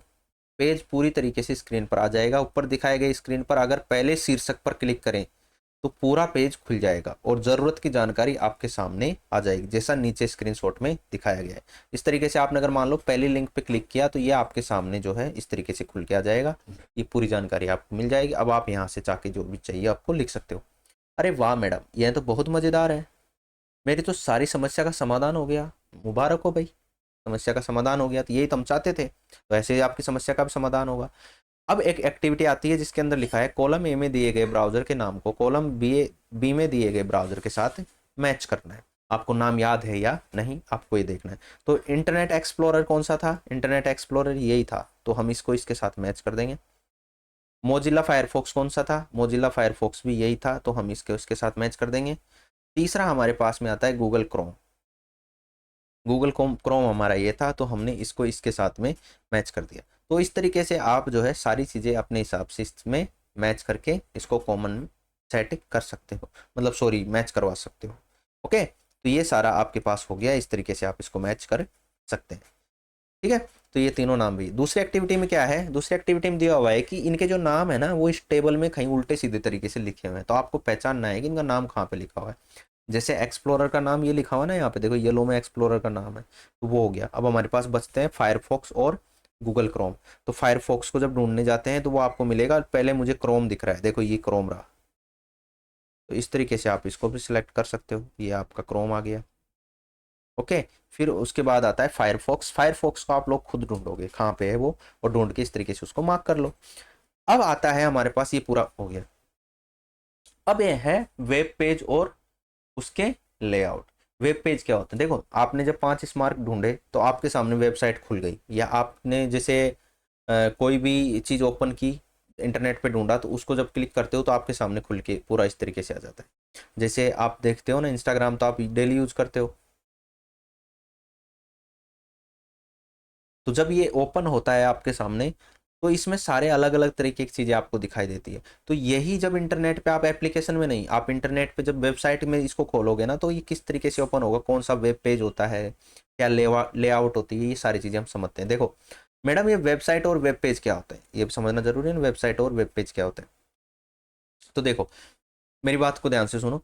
पेज पूरी तरीके से स्क्रीन पर आ जाएगा। ऊपर दिखाए गए स्क्रीन पर अगर पहले शीर्षक पर क्लिक करें तो पूरा पेज खुल जाएगा और ज़रूरत की जानकारी आपके सामने आ जाएगी, जैसा नीचे स्क्रीनशॉट में दिखाया गया है। इस तरीके से आपने अगर मान लो पहली लिंक पे क्लिक किया तो ये आपके सामने जो है इस तरीके से खुल के आ जाएगा, ये पूरी जानकारी आपको मिल जाएगी। अब आप यहाँ से जाके जो भी चाहिए आपको लिख सकते हो। अरे वाह मैडम, यह तो बहुत मज़ेदार है, मेरी तो सारी समस्या का समाधान हो गया, मुबारक हो भाई, समस्या का समाधान हो गया। तो यही तो हम चाहते थे, तो ऐसे ही आपकी समस्या का भी समाधान होगा। अब एक एक्टिविटी आती है जिसके अंदर लिखा है कॉलम ए में दिए गए ब्राउजर के नाम को कॉलम बी में दिए गए ब्राउजर के साथ मैच करना है। आपको नाम याद है या नहीं, आपको ये देखना है। तो इंटरनेट एक्सप्लोरर कौन सा था, इंटरनेट एक्सप्लोरर यही था, तो हम इसको इसके साथ मैच कर देंगे। मोजिला फायरफॉक्स कौन सा था, मोजिला फायरफॉक्स भी यही था, तो हम इसके उसके साथ मैच कर देंगे। तीसरा हमारे पास में आता है गूगल क्रोम, गूगल क्रोम हमारा ये था, तो हमने इसको इसके साथ में मैच कर दिया। तो इस तरीके से आप जो है सारी चीज़ें अपने हिसाब से इसमें मैच करके इसको कॉमन सेट कर सकते हो, मतलब सॉरी मैच करवा सकते हो। ओके, तो ये सारा आपके पास हो गया, इस तरीके से आप इसको मैच कर सकते हैं। ठीक है, तो ये तीनों नाम भी। दूसरी एक्टिविटी में क्या है, दूसरी एक्टिविटी में दिया हुआ है कि इनके जो नाम है ना वो इस टेबल में कहीं उल्टे सीधे तरीके से लिखे हुए हैं, तो आपको पहचानना है कि इनका नाम कहाँ पे लिखा हुआ है। जैसे एक्सप्लोरर का नाम ये लिखा हुआ ना यहाँ पे देखो, येलो में एक्सप्लोरर का नाम है, तो वो हो गया। अब हमारे पास बचते हैं फायरफॉक्स और गूगल क्रोम। तो फायरफॉक्स को जब ढूंढने जाते हैं तो वो आपको मिलेगा, पहले मुझे क्रोम दिख रहा है, देखो ये क्रोम रहा, तो इस तरीके से आप इसको भी सिलेक्ट कर सकते हो, ये आपका क्रोम आ गया। ओके, फिर उसके बाद आता है फायरफॉक्स। फायरफॉक्स को आप लोग खुद ढूंढोगे कहाँ पे है वो, और ढूंढ के इस तरीके से उसको मार्क कर लो। अब आता है हमारे पास, ये पूरा हो गया। अब ये है वेब पेज और उसके लेआउट। वेब पेज क्या होता है, देखो आपने जब 5 स्मार्क ढूंढे तो आपके सामने वेबसाइट खुल गई, या आपने जैसे कोई भी चीज़ ओपन की इंटरनेट पे ढूंढा, तो उसको जब क्लिक करते हो तो आपके सामने खुल के पूरा इस तरीके से आ जाता है। जैसे आप देखते हो ना इंस्टाग्राम, तो आप डेली यूज करते हो, तो जब ये ओपन होता है आपके सामने तो इसमें सारे अलग अलग तरीके की चीज़ें आपको दिखाई देती है। तो यही जब इंटरनेट पे आप एप्लीकेशन में नहीं, आप इंटरनेट पे जब वेबसाइट में इसको खोलोगे ना, तो ये किस तरीके से ओपन होगा, कौन सा वेब पेज होता है, क्या लेआउट होती है, ये सारी चीज़ें हम समझते हैं। देखो मैडम, ये वेबसाइट और वेब पेज क्या होता है ये समझना जरूरी है ना, वेबसाइट और वेब पेज क्या होता है। तो देखो मेरी बात को ध्यान से सुनो।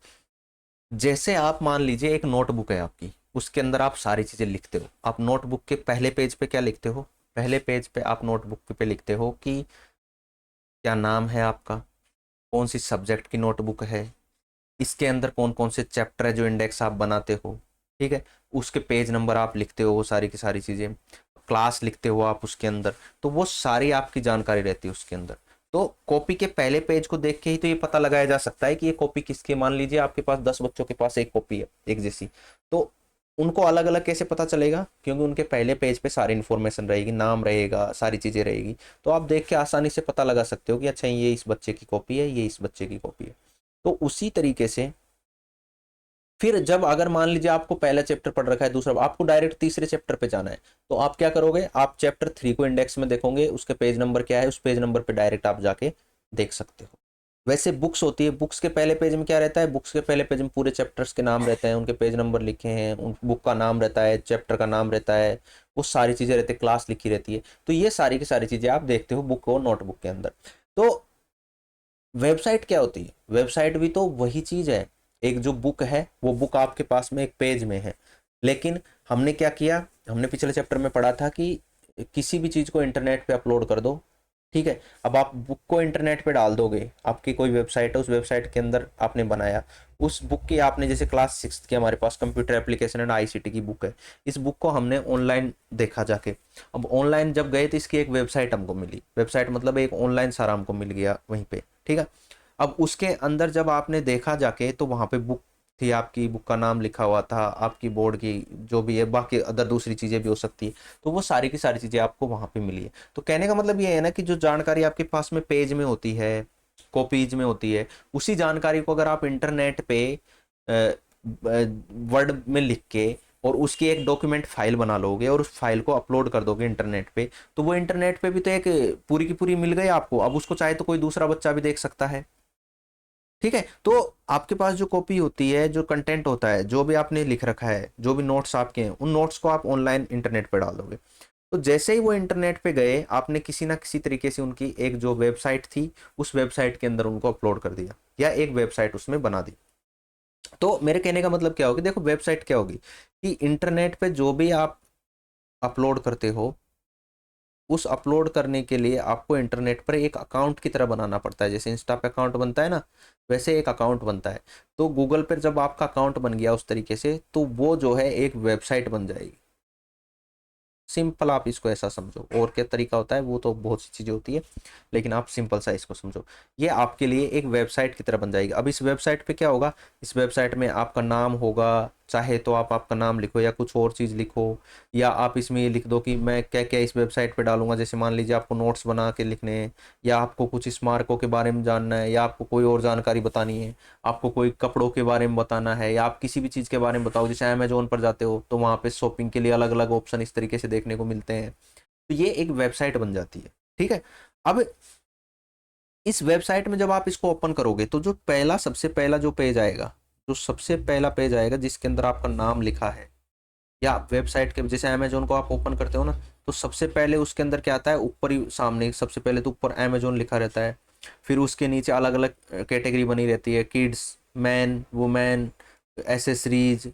जैसे आप मान लीजिए एक नोटबुक है आपकी, उसके अंदर आप सारी चीज़ें लिखते हो। आप नोटबुक के पहले पेज पे क्या लिखते हो, पहले पेज पे आप नोटबुक पे लिखते हो कि क्या नाम है आपका, कौन सी सब्जेक्ट की नोटबुक है, इसके अंदर कौन कौन से चैप्टर है जो इंडेक्स आप बनाते हो, ठीक है, उसके पेज नंबर आप लिखते हो, वो सारी की सारी चीज़ें, क्लास लिखते हो आप उसके अंदर, तो वो सारी आपकी जानकारी रहती है उसके अंदर। तो कॉपी के पहले पेज को देख के ही तो ये पता लगाया जा सकता है कि ये कॉपी किसकी, मान लीजिए आपके पास 10 बच्चों के पास एक कॉपी है एक जैसी, तो उनको अलग अलग कैसे पता चलेगा, क्योंकि उनके पहले पेज पे सारी इन्फॉर्मेशन रहेगी, नाम रहेगा, सारी चीज़ें रहेगी, तो आप देख के आसानी से पता लगा सकते हो कि अच्छा ये इस बच्चे की कॉपी है, ये इस बच्चे की कॉपी है। तो उसी तरीके से फिर जब अगर मान लीजिए आपको पहला चैप्टर पढ़ रखा है, दूसरा आपको डायरेक्ट तीसरे चैप्टर पे जाना है, तो आप क्या करोगे, आप चैप्टर 3 को इंडेक्स में देखोगे, उसके पेज नंबर क्या है, उस पेज नंबर पे डायरेक्ट आप जाके देख सकते हो। वैसे बुक्स होती है, बुक्स के पहले पेज में क्या रहता है, बुक्स के पहले पेज में पूरे चैप्टर्स के नाम रहते हैं, उनके पेज नंबर लिखे हैं, उन बुक का नाम रहता है, चैप्टर का नाम रहता है, वो सारी चीज़ें रहती है, क्लास लिखी रहती है। तो ये सारी की सारी चीज़ें आप देखते हो बुक और नोटबुक के अंदर। तो वेबसाइट क्या होती है, वेबसाइट भी तो वही चीज़ है, एक जो बुक है वो बुक आपके पास में एक पेज में है, लेकिन हमने क्या किया, हमने पिछले चैप्टर में पढ़ा था कि किसी भी चीज़ को इंटरनेट पे अपलोड कर दो, ठीक है। अब आप बुक को इंटरनेट पे डाल दोगे, आपकी कोई वेबसाइट है, उस वेबसाइट के अंदर आपने बनाया, उस बुक की आपने जैसे क्लास 6 की हमारे पास कंप्यूटर एप्लीकेशन एंड आईसीटी की बुक है, इस बुक को हमने ऑनलाइन देखा जाके। अब ऑनलाइन जब गए तो इसकी एक वेबसाइट हमको मिली, वेबसाइट मतलब एक ऑनलाइन सारा हमको मिल गया वहीं पे, ठीक है। अब उसके अंदर जब आपने देखा जाके तो वहाँ पे बुक थी, आपकी बुक का नाम लिखा हुआ था, आपकी बोर्ड की जो भी है, बाकी अदर दूसरी चीज़ें भी हो सकती है, तो वो सारी की सारी चीज़ें आपको वहाँ पे मिली है। तो कहने का मतलब ये है ना कि जो जानकारी आपके पास में पेज में होती है, कॉपीज में होती है, उसी जानकारी को अगर आप इंटरनेट पे वर्ड में लिख के और उसकी एक डॉक्यूमेंट फाइल बना लोगे और उस फाइल को अपलोड कर दोगे इंटरनेट पे, तो वो इंटरनेट पे भी तो एक पूरी की पूरी मिल गई आपको। अब उसको चाहे तो कोई दूसरा बच्चा भी देख सकता है, ठीक है। तो आपके पास जो कॉपी होती है, जो कंटेंट होता है, जो भी आपने लिख रखा है, जो भी नोट्स आपके हैं, उन नोट्स को आप ऑनलाइन इंटरनेट पर डाल दोगे। तो जैसे ही वो इंटरनेट पे गए, आपने किसी ना किसी तरीके से उनकी एक जो वेबसाइट थी उस वेबसाइट के अंदर उनको अपलोड कर दिया या एक वेबसाइट उसमें बना दी। तो मेरे कहने का मतलब क्या होगी, देखो वेबसाइट क्या होगी कि इंटरनेट पे जो भी आप अपलोड करते हो, उस अपलोड करने के लिए आपको इंटरनेट पर एक अकाउंट की तरह बनाना पड़ता है। जैसे इंस्टा पे अकाउंट बनता है ना, वैसे एक अकाउंट बनता है। तो गूगल पर जब आपका अकाउंट बन गया उस तरीके से, तो वो जो है एक वेबसाइट बन जाएगी। सिंपल आप इसको ऐसा समझो, और क्या तरीका होता है वो तो बहुत सी चीज़ें होती है, लेकिन आप सिंपल सा इसको समझो। ये आपके लिए एक वेबसाइट की तरह बन जाएगी। अब इस वेबसाइट पे क्या होगा, इस वेबसाइट में आपका नाम होगा, चाहे तो आप आपका नाम लिखो या कुछ और चीज़ लिखो, या आप इसमें ये लिख दो कि मैं क्या क्या इस वेबसाइट पे डालूंगा। जैसे मान लीजिए आपको नोट्स बना के लिखने हैं, या आपको कुछ स्मारकों के बारे में जानना है, या आपको कोई और जानकारी बतानी है, आपको कोई कपड़ों के बारे में बताना है, या आप किसी भी चीज़ के बारे में बताओ। जैसे अमेजोन पर जाते हो तो वहाँ पे शॉपिंग के लिए अलग अलग ऑप्शन इस तरीके से देखने को मिलते हैं। तो ये एक वेबसाइट बन जाती है, ठीक है। अब इस वेबसाइट में जब आप इसको ओपन करोगे, तो जो पहला सबसे पहला जो पेज आएगा, जो सबसे पहला पेज आएगा जिसके अंदर आपका नाम लिखा है, या वेबसाइट के जैसे अमेजोन को आप ओपन करते हो ना, तो सबसे पहले उसके अंदर क्या आता है, ऊपर ही सामने सबसे पहले तो ऊपर अमेजोन लिखा रहता है। फिर उसके नीचे अलग अलग कैटेगरी बनी रहती है, kids, man, women, accessories,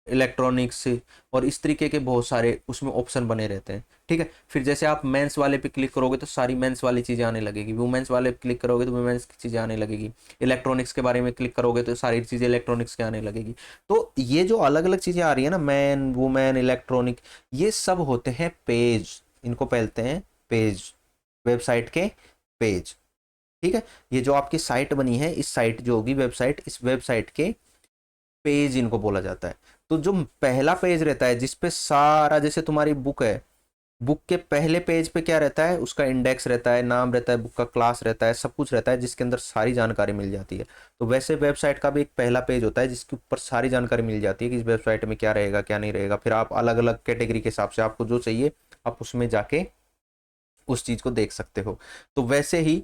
electronics, और इस तरीके के बहुत सारे उसमें ऑप्शन बने रहते हैं, ठीक है। फिर जैसे आप मेंस वाले पे क्लिक करोगे तो सारी मेंस वाली चीज़ें आने लगेगी, वुमेन्स वाले पे क्लिक करोगे तो वुमेन्स की चीज़ें आने लगेगी, इलेक्ट्रॉनिक्स के बारे में क्लिक करोगे तो सारी चीज़ें इलेक्ट्रॉनिक्स के आने लगेगी। तो ये जो अलग अलग चीज़ें आ रही है ना, मैन, वुमेन, इलेक्ट्रॉनिक, ये सब होते हैं पेज, इनको कहते हैं पेज, वेबसाइट के पेज, ठीक है। ये जो आपकी साइट बनी है, इस साइट जो होगी वेबसाइट, इस वेबसाइट के पेज इनको बोला जाता है। तो जो पहला पेज रहता है जिसपे सारा, जैसे तुम्हारी बुक है, बुक के पहले पेज पे क्या रहता है, उसका इंडेक्स रहता है, नाम रहता है, बुक का क्लास रहता है, सब कुछ रहता है जिसके अंदर सारी जानकारी मिल जाती है। तो वैसे वेबसाइट का भी एक पहला पेज होता है जिसके ऊपर सारी जानकारी मिल जाती है कि इस वेबसाइट में क्या रहेगा क्या नहीं रहेगा। फिर आप अलग अलग कैटेगरी के हिसाब से आपको जो चाहिए आप उसमें जाके उस चीज़ को देख सकते हो। तो वैसे ही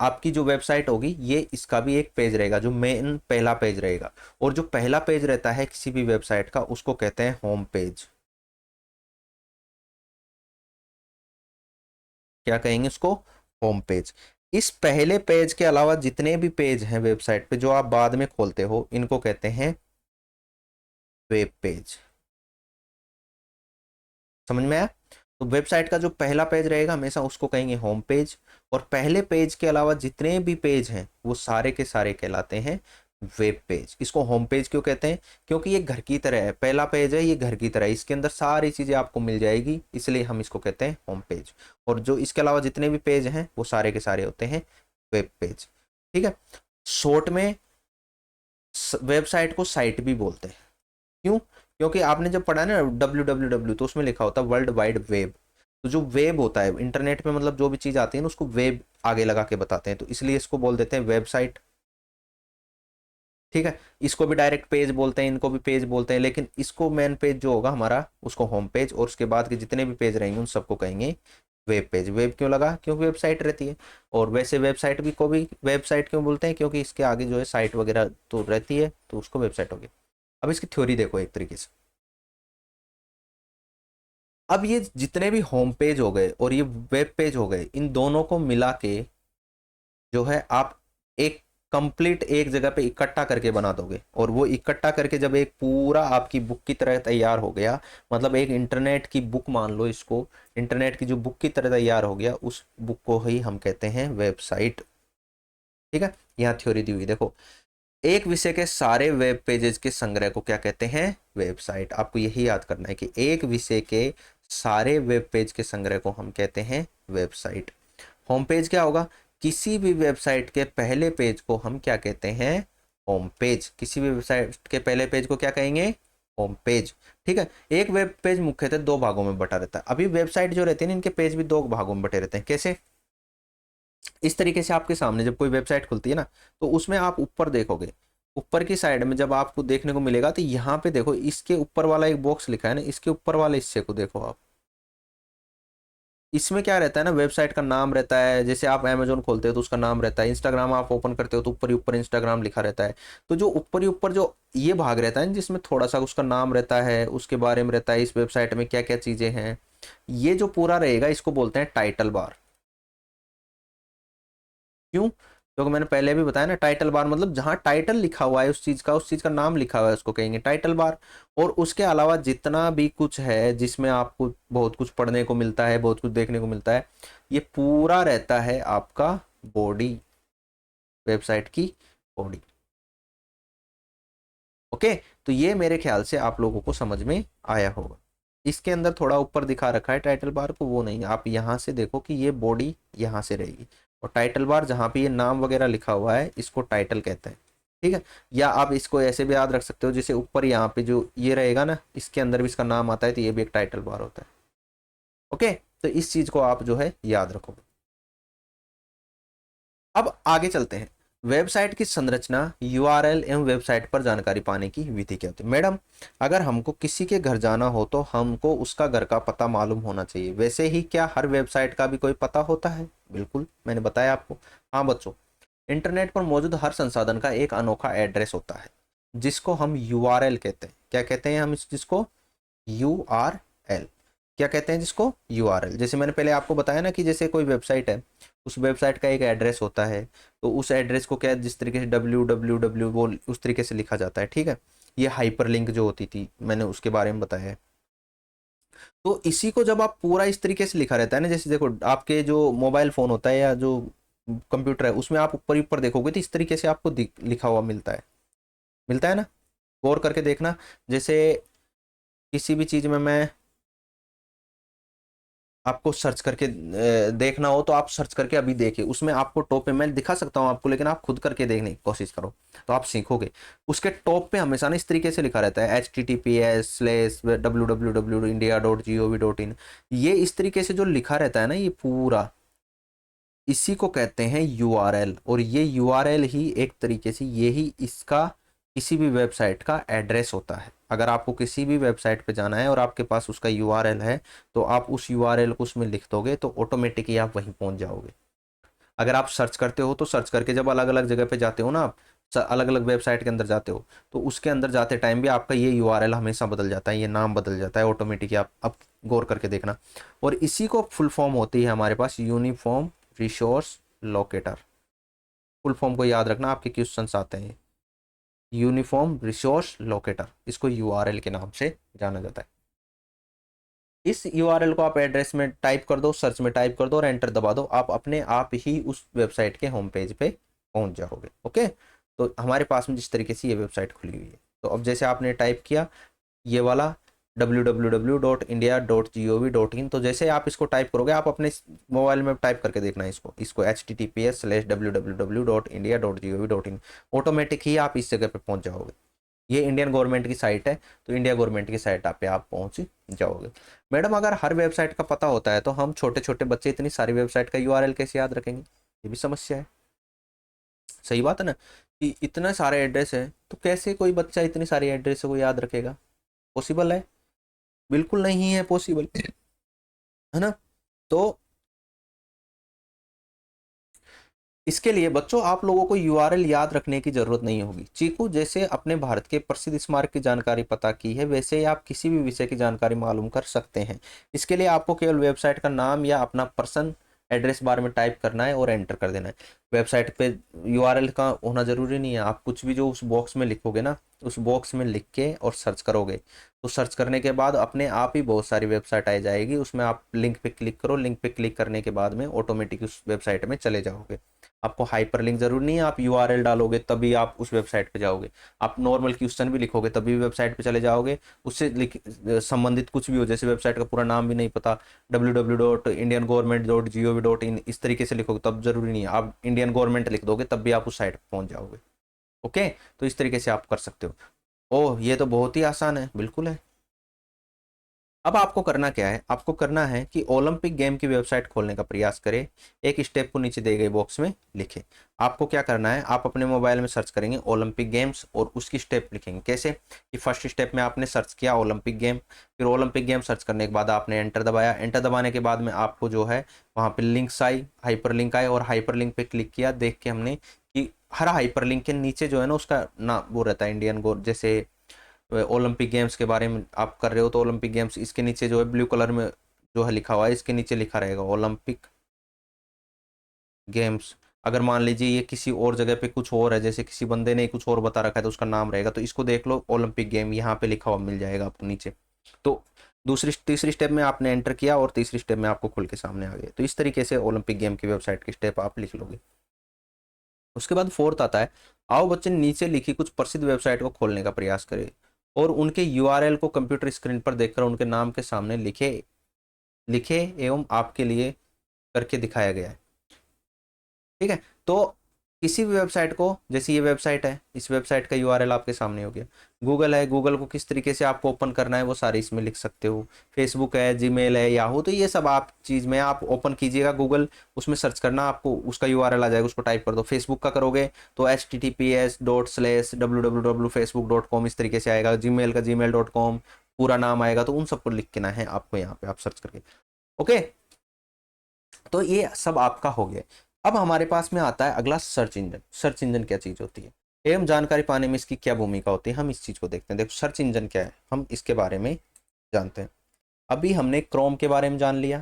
आपकी जो वेबसाइट होगी, ये इसका भी एक पेज रहेगा जो मेन पहला पेज रहेगा। और जो पहला पेज रहता है किसी भी वेबसाइट का, उसको कहते हैं होम पेज। क्या कहेंगे उसको, होम पेज। इस पहले पेज के अलावा जितने भी पेज हैं वेबसाइट पे जो आप बाद में खोलते हो, इनको कहते हैं वेब पेज। समझ में आया। तो वेबसाइट का जो पहला पेज रहेगा हमेशा उसको कहेंगे होम पेज, और पहले पेज के अलावा जितने भी पेज हैं वो सारे के सारे कहलाते हैं वेब पेज। इसको होम पेज क्यों कहते हैं, क्योंकि ये घर की तरह है, पहला पेज है ये घर की तरह है, इसके अंदर सारी चीज़ें आपको मिल जाएगी, इसलिए हम इसको कहते हैं होम पेज। और जो इसके अलावा जितने भी पेज हैं वो सारे के सारे होते हैं वेब पेज, ठीक है। शॉर्ट में वेबसाइट को साइट भी बोलते हैं। क्यों, क्योंकि आपने जब पढ़ा है ना www, तो उसमें लिखा होता है वर्ल्ड वाइड वेब। तो जो वेब होता है इंटरनेट पे, मतलब जो भी चीज़ आती है ना उसको वेब आगे लगा के बताते हैं, तो इसलिए इसको बोल देते हैं वेबसाइट, ठीक है। इसको भी डायरेक्ट पेज बोलते हैं, इनको भी पेज बोलते हैं, लेकिन इसको मेन पेज जो होगा हमारा उसको होम पेज, और उसके बाद के जितने भी पेज रहेंगे उन सबको कहेंगे वेब पेज। वेब क्यों लगा, क्योंकि वेबसाइट रहती है। और वैसे वेबसाइट भी को भी वेबसाइट क्यों बोलते हैं, क्योंकि इसके आगे जो है साइट वगैरह तो रहती है, तो उसको वेबसाइट हो गया। अब इसकी थ्योरी देखो एक तरीके से। अब ये जितने भी होम पेज हो गए और ये वेब पेज हो गए, इन दोनों को मिला के जो है आप एक कंप्लीट एक जगह पे इकट्ठा करके बना दोगे। और वो इकट्ठा करके जब एक पूरा आपकी बुक की तरह तैयार हो गया, मतलब एक इंटरनेट की बुक मान लो इसको, इंटरनेट की जो बुक की तरह तैयार हो गया, उस बुक को ही हम कहते हैं वेबसाइट, ठीक है। यहाँ थ्योरी दी हुई देखो, एक विषय के सारे वेब पेजेस के संग्रह को क्या कहते हैं, वेबसाइट। आपको यही याद करना है कि एक विषय के सारे वेब पेज के संग्रह को हम कहते हैं वेबसाइट। होम पेज क्या होगा, किसी भी वेबसाइट के पहले पेज को हम क्या कहते हैं, होम पेज। किसी भी वेबसाइट के पहले पेज को क्या कहेंगे, होम पेज, ठीक है। एक वेब पेज मुख्यतः दो भागों में बटा रहता है। अभी वेबसाइट जो रहती है ना, इनके पेज भी दो भागों में बटे रहते हैं। कैसे, इस तरीके से आपके सामने जब कोई वेबसाइट खुलती है ना, तो उसमें आप ऊपर देखोगे, ऊपर की साइड में जब आपको देखने को मिलेगा, तो यहाँ पे देखो इसके ऊपर वाला एक बॉक्स लिखा है ना, इसके ऊपर वाले हिस्से को देखो आप। इसमें क्या रहता है ना, वेबसाइट का नाम रहता है। जैसे आप अमेजोन खोलते हो तो उसका नाम रहता है, इंस्टाग्राम आप ओपन करते हो तो ऊपर ही ऊपर इंस्टाग्राम लिखा रहता है। तो जो ऊपर ही ऊपर जो ये भाग रहता है जिसमें थोड़ा सा उसका नाम रहता है, उसके बारे में रहता है, इस वेबसाइट में क्या क्या चीज़ें हैं, ये जो पूरा रहेगा इसको बोलते हैं टाइटल बार। क्यों? क्योंकि मैंने पहले भी बताया ना, टाइटल बार मतलब जहां टाइटल लिखा हुआ है उस चीज का नाम लिखा हुआ है उसको कहेंगे टाइटल बार। और उसके अलावा जितना भी कुछ है जिसमें आपको बहुत कुछ पढ़ने को मिलता है, बहुत कुछ देखने को मिलता है, ये पूरा रहता है आपका बॉडी, वेबसाइट की बॉडी। ओके, तो ये मेरे ख्याल से आप लोगों को समझ में आया होगा। इसके अंदर थोड़ा ऊपर दिखा रखा है टाइटल बार को, वो नहीं, आप यहाँ से देखो कि ये बॉडी यहाँ से रहेगी, और टाइटल बार जहाँ पे ये नाम वगैरह लिखा हुआ है इसको टाइटल कहते हैं। ठीक है, या आप इसको ऐसे भी याद रख सकते हो, जैसे ऊपर यहाँ पे जो ये रहेगा ना, इसके अंदर भी इसका नाम आता है, तो ये भी एक टाइटल बार होता है। ओके, तो इस चीज को आप जो है याद रखोगे। अब आगे चलते हैं, वेबसाइट की संरचना, यूआरएल एवं वेबसाइट पर जानकारी पाने की विधि क्या होती है। मैडम, अगर हमको किसी के घर जाना हो तो हमको उसका घर का पता मालूम होना चाहिए, वैसे ही क्या हर वेबसाइट का भी कोई पता होता है? बिल्कुल, मैंने बताया आपको। हाँ बच्चों, इंटरनेट पर मौजूद हर संसाधन का एक अनोखा एड्रेस होता है जिसको हम यूआरएल कहते हैं। क्या कहते हैं हम जिसको? यूआरएल। क्या कहते हैं जिसको? यूआरएल। जैसे मैंने पहले आपको बताया ना कि जैसे कोई वेबसाइट है, उस वेबसाइट का एक एड्रेस होता है, तो उस एड्रेस को क्या जिस तरीके से www वो उस तरीके से लिखा जाता है। ठीक है, ये हाइपरलिंक जो होती थी मैंने उसके बारे में बताया है। तो इसी को जब आप पूरा इस तरीके से लिखा रहता है ना, जैसे देखो आपके जो मोबाइल फोन होता है या जो कंप्यूटर है उसमें आप ऊपर ही ऊपर देखोगे तो इस तरीके से आपको लिखा हुआ मिलता है ना, गौर करके देखना। जैसे किसी भी चीज में मैं आपको सर्च करके देखना हो तो आप सर्च करके अभी देखिए, उसमें आपको टॉप पे मैं दिखा सकता हूँ आपको, लेकिन आप खुद करके देखने की कोशिश करो तो आप सीखोगे। उसके टॉप पे हमेशा ना इस तरीके से लिखा रहता है https://www.india.gov.in। ये इस तरीके से जो लिखा रहता है ना, ये पूरा इसी को कहते हैं यूआरएल। और ये यूआरएल ही एक तरीके से यही इसका किसी भी वेबसाइट का एड्रेस होता है। अगर आपको किसी भी वेबसाइट पे जाना है और आपके पास उसका यूआरएल है, तो आप उस यूआरएल को उसमें लिख दोगे तो ऑटोमेटिकली आप वहीं पहुंच जाओगे। अगर आप सर्च करते हो तो सर्च करके जब अलग अलग जगह पे जाते हो ना, आप अलग अलग वेबसाइट के अंदर जाते हो, तो उसके अंदर जाते टाइम भी आपका ये यूआरएल हमेशा बदल जाता है, ये नाम बदल जाता है ऑटोमेटिकली। आप गौर करके देखना। और इसी को फुल फॉर्म होती है हमारे पास uniform resource locator. Full form को याद रखना, आपके क्वेश्चंस आते हैं। यूनिफॉर्म रिसोर्स लोकेटर, इसको यूआरएल के नाम से जाना जाता है। इस यूआरएल को आप एड्रेस में टाइप कर दो, सर्च में टाइप कर दो और एंटर दबा दो, आप अपने आप ही उस वेबसाइट के होम पेज पे पहुंच जाओगे। ओके, तो हमारे पास में जिस तरीके से ये वेबसाइट खुली हुई है, तो अब जैसे आपने टाइप किया ये वाला www.india.gov.in, तो जैसे आप इसको टाइप करोगे, आप अपने मोबाइल में टाइप करके देखना है इसको https://www.india.gov.in, ऑटोमेटिक ही आप इस जगह पे पहुंच जाओगे। ये इंडियन गवर्नमेंट की साइट है, तो इंडिया गवर्नमेंट की साइट पे आप पहुंच जाओगे। मैडम, अगर हर वेबसाइट का पता होता है तो हम छोटे छोटे बच्चे इतनी सारी वेबसाइट का यूआरएल कैसे याद रखेंगे? ये भी समस्या है। सही बात है ना, कि इतने सारे एड्रेस है तो कैसे कोई बच्चा इतनी सारी एड्रेस को याद रखेगा? पॉसिबल है? बिल्कुल नहीं है पॉसिबल, है ना। तो इसके लिए बच्चों आप लोगों को यूआरएल याद रखने की जरूरत नहीं होगी। चीकू, जैसे अपने भारत के प्रसिद्ध स्मारक की जानकारी पता की है, वैसे ही आप किसी भी विषय की जानकारी मालूम कर सकते हैं। इसके लिए आपको केवल वेबसाइट का नाम या अपना पर्सन एड्रेस बार में टाइप करना है और एंटर कर देना है। वेबसाइट पे यूआरएल का होना जरूरी नहीं है, आप कुछ भी जो उस बॉक्स में लिखोगे ना, उस बॉक्स में लिख के और सर्च करोगे, तो सर्च करने के बाद अपने आप ही बहुत सारी वेबसाइट आ जाएगी, उसमें आप लिंक पे क्लिक करो, लिंक पे क्लिक करने के बाद में ऑटोमेटिक उस वेबसाइट में चले जाओगे। आपको हाइपर लिंक जरूरी नहीं है, आप यूआरएल डालोगे तभी आप उस वेबसाइट पे जाओगे, आप नॉर्मल क्वेश्चन भी लिखोगे तभी वेबसाइट पे चले जाओगे। उससे संबंधित कुछ भी हो, जैसे वेबसाइट का पूरा नाम भी नहीं पता, www.indianggovernment.gov.in इस तरीके से लिखोगे तब जरूरी नहीं है, आप इंडियन गवर्नमेंट लिख दोगे तब भी आप उस साइट पर पहुंच जाओगे। ओके, तो इस तरीके से आप कर सकते हो। ओह, ये तो बहुत ही आसान है। बिल्कुल है। अब आपको करना क्या है? आपको करना है कि ओलंपिक गेम की वेबसाइट खोलने का प्रयास करें। एक स्टेप को नीचे दिए गए बॉक्स में लिखें। आपको क्या करना है, आप अपने मोबाइल में सर्च करेंगे ओलंपिक गेम्स और उसकी स्टेप लिखेंगे। कैसे? कि फर्स्ट स्टेप में आपने सर्च किया ओलंपिक गेम, फिर ओलंपिक गेम सर्च करने के बाद आपने एंटर दबाया। एंटर दबाने के बाद में आपको जो है वहाँ पर लिंक्स आई, हाइपर लिंक आए, और हाइपर लिंक पे क्लिक किया। देख के हमने कि हर हाइपर लिंक के नीचे जो है ना उसका ना वो रहता है इंडियन गोल, जैसे ओलंपिक गेम्स के बारे में आप कर रहे हो तो ओलंपिक गेम्स, इसके नीचे जो है ब्लू कलर में जो है लिखा हुआ है, इसके नीचे लिखा रहेगा ओलंपिक गेम्स। अगर मान लीजिए ये किसी और जगह पे कुछ और है, जैसे किसी बंदे ने कुछ और बता रखा है तो उसका नाम रहेगा, तो इसको देख लो ओलंपिक गेम यहाँ पे लिखा हुआ मिल जाएगा आपको नीचे। तो दूसरी तीसरी स्टेप में आपने एंटर किया और तीसरी स्टेप में आपको खुल के सामने आ गया। तो इस तरीके से ओलंपिक गेम की वेबसाइट की स्टेप आप लिख लोगे। उसके बाद फोर्थ आता है, आओ बच्चे नीचे लिखी कुछ प्रसिद्ध वेबसाइट को खोलने का प्रयास करें और उनके यूआरएल को कंप्यूटर स्क्रीन पर देखकर उनके नाम के सामने लिखे लिखे एवं आपके लिए करके दिखाया गया है। ठीक है, तो किसी भी वेबसाइट को, जैसे ये वेबसाइट है, इस वेबसाइट का यूआरएल आपके सामने हो गया। गूगल है, गूगल को किस तरीके से आपको ओपन करना है वो सारी इसमें लिख सकते हो। फेसबुक है, जीमेल है, याहू, तो ये सब आप चीज़ में आप ओपन कीजिएगा गूगल, उसमें सर्च करना, आपको उसका यूआरएल आ जाएगा, उसको टाइप कर दो। फेसबुक का करोगे तो https://www.facebook.com इस तरीके से आएगा। जीमेल का gmail.com पूरा नाम आएगा, तो उन सबको लिख के ना है आपको यहाँ पे आप सर्च करके। ओके, तो ये सब आपका हो गया। अब हमारे पास में आता है अगला सर्च इंजन। सर्च इंजन क्या चीज़ होती है एवं जानकारी पाने में इसकी क्या भूमिका होती है, हम इस चीज़ को देखते हैं। देखो सर्च इंजन क्या है, हम इसके बारे में जानते हैं। अभी हमने क्रोम के बारे में जान लिया।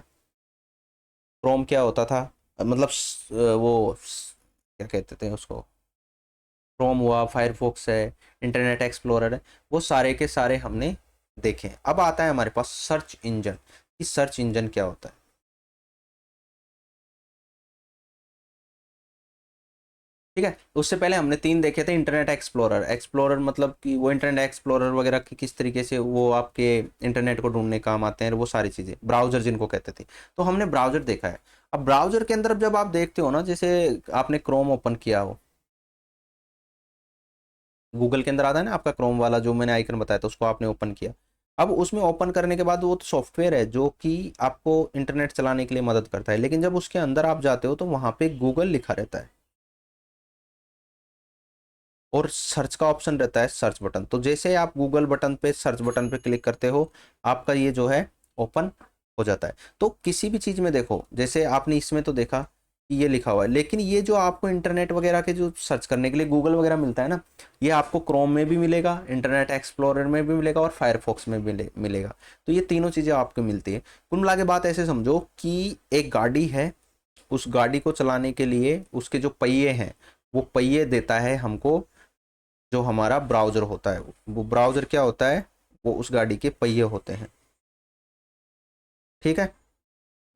क्रोम क्या होता था, मतलब क्या कहते थे उसको, क्रोम हुआ, फायरफॉक्स है, इंटरनेट एक्सप्लोरर है, वो सारे के सारे हमने देखे। अब आता है हमारे पास सर्च इंजन। कि सर्च इंजन क्या होता है। ठीक है, उससे पहले हमने 3 देखे थे। इंटरनेट एक्सप्लोरर, एक्सप्लोरर मतलब कि वो इंटरनेट एक्सप्लोरर वगैरह की किस तरीके से वो आपके इंटरनेट को ढूंढने काम आते हैं, वो सारी चीज़ें, ब्राउजर जिनको कहते थे। तो हमने ब्राउजर देखा है। अब ब्राउजर के अंदर जब आप देखते हो ना, जैसे आपने क्रोम ओपन किया हो, गूगल के अंदर आता है ना आपका क्रोम वाला जो मैंने आइकन बताया था, उसको आपने ओपन किया। अब उसमें ओपन करने के बाद वो तो सॉफ्टवेयर है जो कि आपको इंटरनेट चलाने के लिए मदद करता है, लेकिन जब उसके अंदर आप जाते हो तो वहाँ पे गूगल लिखा रहता है और सर्च का ऑप्शन रहता है, सर्च बटन। तो जैसे आप गूगल बटन पे, सर्च बटन पे क्लिक करते हो, आपका ये जो है ओपन हो जाता है। तो किसी भी चीज़ में देखो, जैसे आपने इसमें तो देखा कि ये लिखा हुआ है, लेकिन ये जो आपको इंटरनेट वगैरह के जो सर्च करने के लिए गूगल वगैरह मिलता है ना, ये आपको क्रोम में भी मिलेगा, इंटरनेट एक्सप्लोरर में भी मिलेगा और फायरफॉक्स में भी मिलेगा। तो ये तीनों चीज़ें आपको मिलती है। कुल मिला के बात ऐसे समझो कि एक गाड़ी है, उस गाड़ी को चलाने के लिए उसके जो पहिए हैं, वो पहिए देता है हमको जो हमारा ब्राउज़र होता है। वो ब्राउज़र क्या होता है, वो उस गाड़ी के पहिए होते हैं। ठीक है,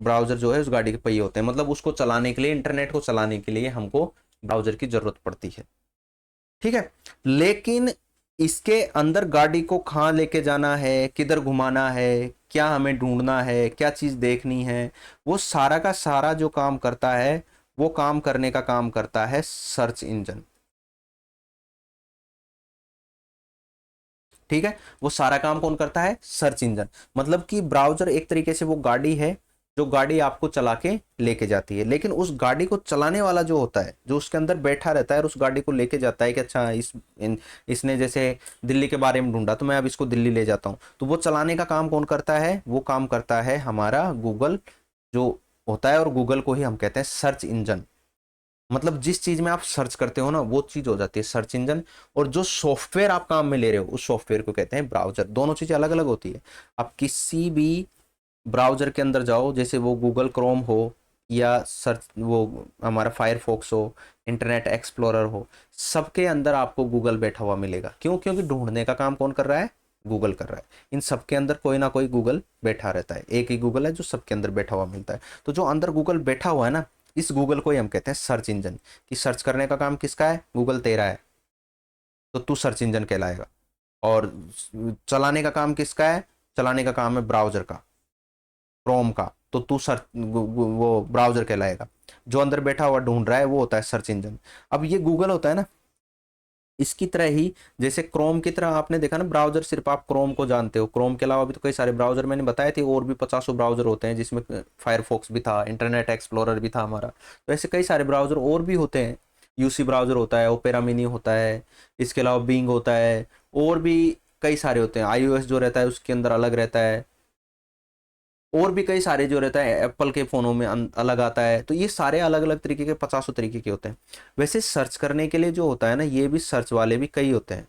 ब्राउज़र जो है उस गाड़ी के पहिए होते हैं, मतलब उसको चलाने के लिए, इंटरनेट को चलाने के लिए हमको ब्राउज़र की ज़रूरत पड़ती है। ठीक है, लेकिन इसके अंदर गाड़ी को कहाँ लेके जाना है, किधर घुमाना है, क्या हमें ढूंढना है, क्या चीज़ देखनी है, वो सारा का सारा जो काम करता है, वो काम करने का काम करता है सर्च इंजन। ठीक है, वो सारा काम कौन करता है, सर्च इंजन। मतलब कि ब्राउजर एक तरीके से वो गाड़ी है जो गाड़ी आपको चला के लेके जाती है, लेकिन उस गाड़ी को चलाने वाला जो होता है, जो उसके अंदर बैठा रहता है और उस गाड़ी को लेके जाता है कि अच्छा इसने जैसे दिल्ली के बारे में ढूंढा तो मैं अब इसको दिल्ली ले जाता हूँ, तो वो चलाने का काम कौन करता है, वो काम करता है हमारा गूगल जो होता है। और गूगल को ही हम कहते हैं सर्च इंजन। मतलब जिस चीज में आप सर्च करते हो ना, वो चीज हो जाती है सर्च इंजन। और जो सॉफ्टवेयर आप काम में ले रहे हो, उस सॉफ्टवेयर को कहते हैं ब्राउजर। दोनों चीजें अलग अलग होती है। आप किसी भी ब्राउजर के अंदर जाओ, जैसे वो गूगल क्रोम हो या सर्च वो हमारा फायरफॉक्स हो, इंटरनेट एक्सप्लोरर हो, सबके अंदर आपको गूगल बैठा हुआ मिलेगा। क्यों? क्योंकि ढूंढने का काम कौन कर रहा है, गूगल कर रहा है। इन सबके अंदर कोई ना कोई गूगल बैठा रहता है, एक ही गूगल है जो सबके अंदर बैठा हुआ मिलता है। तो जो अंदर गूगल बैठा हुआ है ना, इस गूगल को ही हम कहते हैं सर्च इंजन। कि सर्च करने का काम किसका है, गूगल तेरा है, तो तू सर्च इंजन कहलाएगा। और चलाने का काम किसका है, चलाने का काम है ब्राउजर का, क्रोम का, तो तू सर्च वो ब्राउजर कहलाएगा। जो अंदर बैठा हुआ ढूंढ रहा है वो होता है सर्च इंजन। अब ये गूगल होता है ना, इसकी तरह ही जैसे क्रोम की तरह आपने देखा ना, ब्राउजर सिर्फ आप क्रोम को जानते हो, क्रोम के अलावा भी तो कई सारे ब्राउजर मैंने बताए थे, और भी 50 ब्राउजर होते हैं, जिसमें फायरफॉक्स भी था, इंटरनेट एक्सप्लोरर भी था हमारा। तो ऐसे कई सारे ब्राउजर और भी होते हैं। यूसी ब्राउजर होता है, ओपेरा मिनी होता है, इसके अलावा बिंग होता है, और भी कई सारे होते हैं। आईओएस जो रहता है उसके अंदर अलग रहता है, और भी कई सारे जो रहता है एप्पल के फ़ोनों में अलग आता है। तो ये सारे अलग अलग तरीके के 50 तरीके के होते हैं। वैसे सर्च करने के लिए जो होता है ना, ये भी सर्च वाले भी कई होते हैं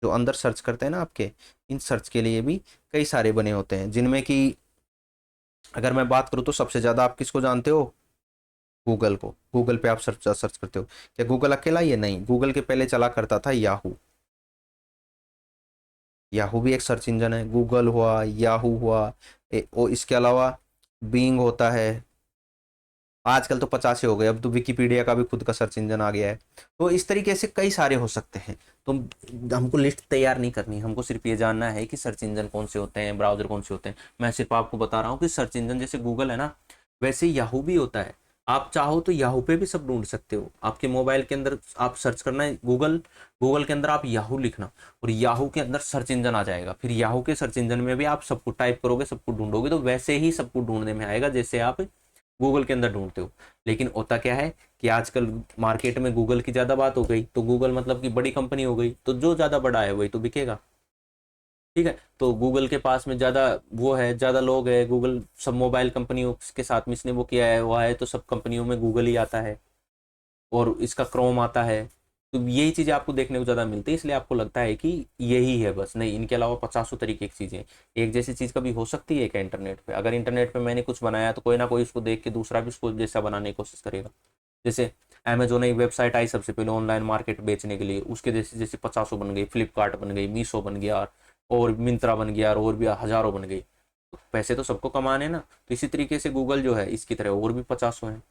जो अंदर सर्च करते हैं ना आपके, इन सर्च के लिए भी कई सारे बने होते हैं, जिनमें कि अगर मैं बात करूँ तो सबसे ज़्यादा आप किसको जानते हो? गूगल को। गूगल पे आप सर्च करते हो। क्या गूगल अकेला ही है? नहीं, गूगल के पहले चला करता था याहू। याहू भी एक सर्च इंजन है। गूगल हुआ, याहू हुआ, और इसके अलावा बीइंग होता है। आजकल तो 50 ही हो गए, अब तो विकिपीडिया का भी खुद का सर्च इंजन आ गया है। तो इस तरीके से कई सारे हो सकते हैं। तो हमको लिस्ट तैयार नहीं करनी, हमको सिर्फ ये जानना है कि सर्च इंजन कौन से होते हैं, ब्राउजर कौन से होते हैं। मैं सिर्फ आपको बता रहा हूँ कि सर्च इंजन जैसे गूगल है ना, वैसे याहू भी होता है। आप चाहो तो याहू पे भी सब ढूंढ सकते हो। आपके मोबाइल के अंदर आप सर्च करना है गूगल, गूगल के अंदर आप याहू लिखना, और याहू के अंदर सर्च इंजन आ जाएगा। फिर याहू के सर्च इंजन में भी आप सबको टाइप करोगे, सबको ढूंढोगे, तो वैसे ही सबको ढूंढने में आएगा जैसे आप गूगल के अंदर ढूंढते हो। लेकिन होता क्या है कि आजकल मार्केट में गूगल की ज़्यादा बात हो गई, तो गूगल मतलब कि बड़ी कंपनी हो गई, तो जो ज़्यादा बड़ा है वही तो बिकेगा। ठीक है, तो गूगल के पास में ज़्यादा वो है, ज़्यादा लोग है, गूगल सब मोबाइल कंपनियों के साथ में इसने वो किया है, वो है, तो सब कंपनियों में गूगल ही आता है, और इसका क्रोम आता है। तो यही चीज़ें आपको देखने को ज़्यादा मिलती है, इसलिए आपको लगता है कि यही है बस। नहीं, इनके अलावा पचासों तरीके की चीज़ें एक जैसी चीज़ कभी हो सकती है क्या इंटरनेट पे? अगर इंटरनेट पे मैंने कुछ बनाया तो कोई ना कोई उसको देख के दूसरा भी उसको जैसा बनाने की कोशिश करेगा। जैसे अमेजोन एक वेबसाइट आई सबसे पहले ऑनलाइन मार्केट बेचने के लिए, उसके जैसे जैसे पचासों बन गई, फ्लिपकार्ट बन गई, मीशो बन गया, और मिंत्रा बन गया, और भी हज़ारों बन गई। तो पैसे तो सबको कमाने हैं ना, तो इसी तरीके से गूगल जो है इसकी तरह और भी पचासों हैं।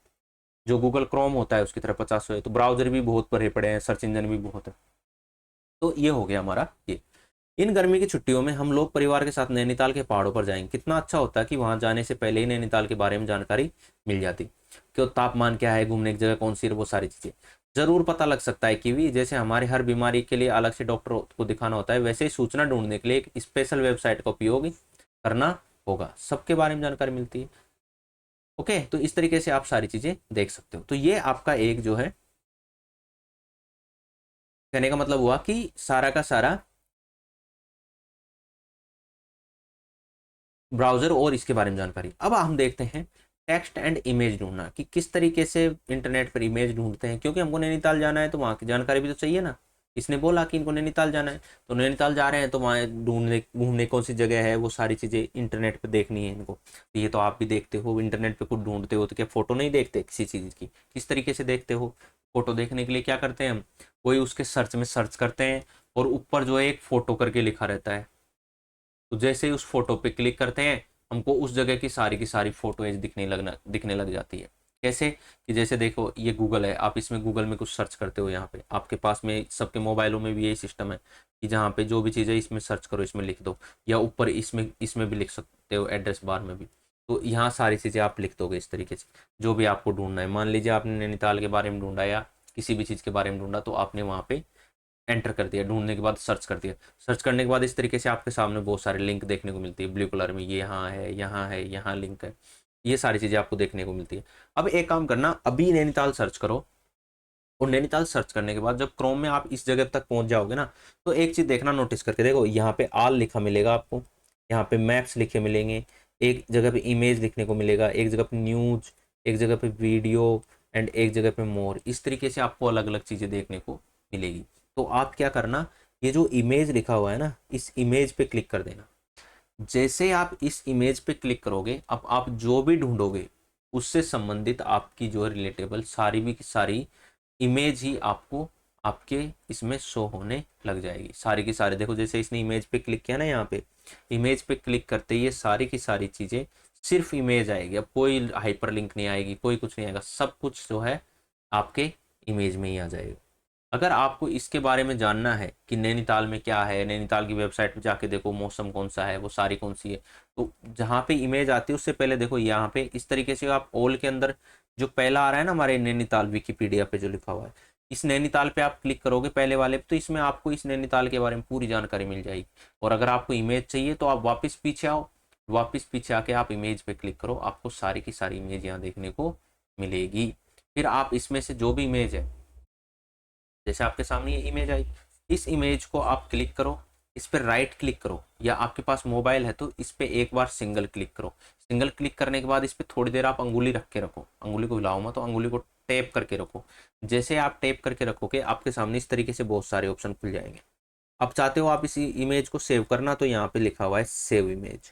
जो गूगल क्रोम होता है उसकी तरह पचासों है। तो ब्राउजर भी बहुत भरे पड़े हैं, सर्च इंजन भी बहुत है। तो ये हो गया हमारा ये। इन गर्मी की छुट्टियों में हम लोग परिवार के साथ नैनीताल के पहाड़ों पर जाएंगे। कितना अच्छा होता है कि वहां जाने से पहले ही नैनीताल के बारे में जानकारी मिल जाती, कि तापमान क्या है, घूमने की जगह कौन सी है, वो सारी चीज़ें जरूर पता लग सकता है। कि भी जैसे हमारे हर बीमारी के लिए अलग से डॉक्टर को दिखाना होता है, वैसे ही सूचना ढूंढने के लिए एक स्पेशल वेबसाइट का उपयोग करना होगा। सबके बारे में जानकारी मिलती है। ओके, तो इस तरीके से आप सारी चीज़ें देख सकते हो। तो ये आपका एक जो है कहने का मतलब हुआ कि सारा का सारा ब्राउजर और इसके बारे में जानकारी। अब हम देखते हैं टेक्स्ट एंड इमेज ढूंढना, कि किस तरीके से इंटरनेट पर इमेज ढूंढते हैं। क्योंकि हमको नैनीताल जाना है तो वहाँ की जानकारी भी तो चाहिए ना। इसने बोला कि इनको नैनीताल जाना है, तो नैनीताल जा रहे हैं, तो वहाँ ढूंढने घूमने कौन सी जगह है, वो सारी चीज़ें इंटरनेट पे देखनी है इनको। तो ये तो आप भी देखते हो, इंटरनेट पे खुद ढूंढते हो, तो क्या फ़ोटो नहीं देखते किसी चीज़ की? किस तरीके से देखते हो? फ़ोटो देखने के लिए क्या करते हैं हम, कोई उसके सर्च में सर्च करते हैं, और ऊपर जो है एक फ़ोटो करके लिखा रहता है। तो जैसे ही उस फोटो पे क्लिक करते हैं, हमको उस जगह की सारी फोटोज दिखने लग जाती है। कैसे? कि जैसे देखो ये गूगल है, आप इसमें गूगल में कुछ सर्च करते हो, यहाँ पे आपके पास में सबके मोबाइलों में भी यही सिस्टम है कि जहाँ पे जो भी चीज़ है इसमें सर्च करो, इसमें लिख दो, या ऊपर इसमें इसमें भी लिख सकते हो, एड्रेस बार में भी। तो यहाँ सारी चीज़ें आप लिख दोगे इस तरीके से, जो भी आपको ढूंढना है। मान लीजिए आपने नैनीताल के बारे में ढूंढा, या किसी भी चीज़ के बारे में ढूंढा, तो आपने वहाँ पे एंटर कर दिया, ढूंढने के बाद सर्च कर दिया। सर्च करने के बाद इस तरीके से आपके सामने बहुत सारे लिंक देखने को मिलती है ब्लू कलर में, ये यहाँ है, यहाँ है, यहाँ लिंक है, ये सारी चीज़ें आपको देखने को मिलती है। अब एक काम करना, अभी नैनीताल सर्च करो, और नैनीताल सर्च करने के बाद जब क्रोम में आप इस जगह तक पहुंच जाओगे ना, तो एक चीज़ देखना, नोटिस करके देखो, यहाँ पे आल लिखा मिलेगा आपको, यहाँ पे मैप्स लिखे मिलेंगे, एक जगह पे इमेज लिखने को मिलेगा, एक जगह पे न्यूज, एक जगह पे वीडियो, एंड एक जगह पे मोर। इस तरीके से आपको अलग अलग चीज़ें देखने को मिलेगी। तो आप क्या करना, ये जो इमेज लिखा हुआ है ना, इस इमेज पे क्लिक कर देना। जैसे आप इस इमेज पे क्लिक करोगे, अब आप जो भी ढूंढोगे उससे संबंधित आपकी जो है रिलेटेबल सारी भी की सारी इमेज ही आपको आपके इसमें शो होने लग जाएगी, सारी की सारी। देखो जैसे इसने इमेज पे क्लिक किया ना, यहाँ पे इमेज पे क्लिक करते ही ये सारी की सारी चीज़ें सिर्फ इमेज आएगी। अब कोई हाइपर लिंक नहीं आएगी, कोई कुछ नहीं आएगा, सब कुछ जो है आपके इमेज में ही आ जाएगा। अगर आपको इसके बारे में जानना है कि नैनीताल में क्या है, नैनीताल की वेबसाइट पे जाके देखो मौसम कौन सा है, वो सारी कौन सी है, तो जहाँ पे इमेज आती है उससे पहले देखो यहाँ पे इस तरीके से आप ऑल के अंदर जो पहला आ रहा है ना हमारे नैनीताल विकिपीडिया पे जो लिखा हुआ है, इस नैनीताल पे आप क्लिक करोगे पहले वाले पे, तो इसमें आपको इस नैनीताल के बारे में पूरी जानकारी मिल जाएगी। और अगर आपको इमेज चाहिए तो आप वापस पीछे आओ, वापस पीछे आके आप इमेज पे क्लिक करो, आपको सारी की सारी इमेज यहाँ देखने को मिलेगी। फिर आप इसमें से जो भी इमेज है, जैसे आपके सामने ये इमेज आई, इस इमेज को आप क्लिक करो, इस पर राइट क्लिक करो, या आपके पास मोबाइल है तो इस पर एक बार सिंगल क्लिक करो। सिंगल क्लिक करने के बाद इस पर थोड़ी देर आप अंगुली रख के रखो, अंगुली को हिलाओ मत, तो अंगुली को टैप करके रखो। जैसे आप टैप करके रखोगे आपके सामने इस तरीके से बहुत सारे ऑप्शन खुल जाएंगे। अब चाहते हो आप इसी इमेज को सेव करना, तो यहाँ पे लिखा हुआ है सेव इमेज,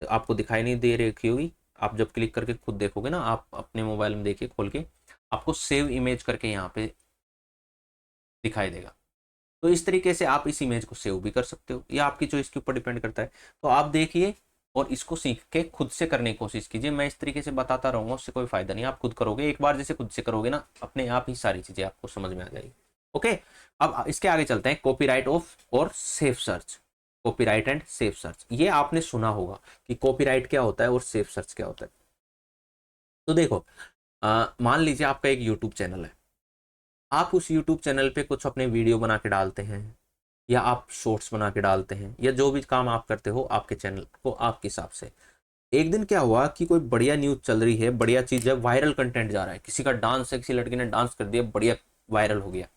तो आपको दिखाई नहीं दे रही होगी, आप जब क्लिक करके खुद देखोगे ना, आप अपने मोबाइल में देखिए खोल के, आपको सेव इमेज करके यहाँ पे दिखाई देगा। तो इस तरीके से आप इस इमेज को सेव भी कर सकते हो, या आपकी चॉइस के ऊपर डिपेंड करता है। तो आप देखिए और इसको सीख के खुद से करने की कोशिश कीजिए। मैं इस तरीके से बताता रहूँगा, उससे कोई फायदा नहीं। आप खुद करोगे, एक बार जैसे खुद से करोगे ना, अपने आप ही सारी चीज़ें आपको समझ में आ जाएगी। ओके, अब इसके आगे चलते हैं, कॉपीराइट ऑफ और safe search. Copyright and safe search, ये आपने सुना होगा कि कॉपीराइट क्या होता है और सेफ सर्च क्या होता है। तो देखो, मान लीजिए आपका एक यूट्यूब चैनल है, आप उस यूट्यूब चैनल पे कुछ अपने वीडियो बना के डालते हैं, या आप शॉर्ट्स बना के डालते हैं, या जो भी काम आप करते हो आपके चैनल को आपके हिसाब से। एक दिन क्या हुआ कि कोई बढ़िया न्यूज़ चल रही है, बढ़िया चीज़ है, वायरल कंटेंट जा रहा है, किसी का डांस है, किसी लड़की ने डांस कर दिया, बढ़िया वायरल हो गया।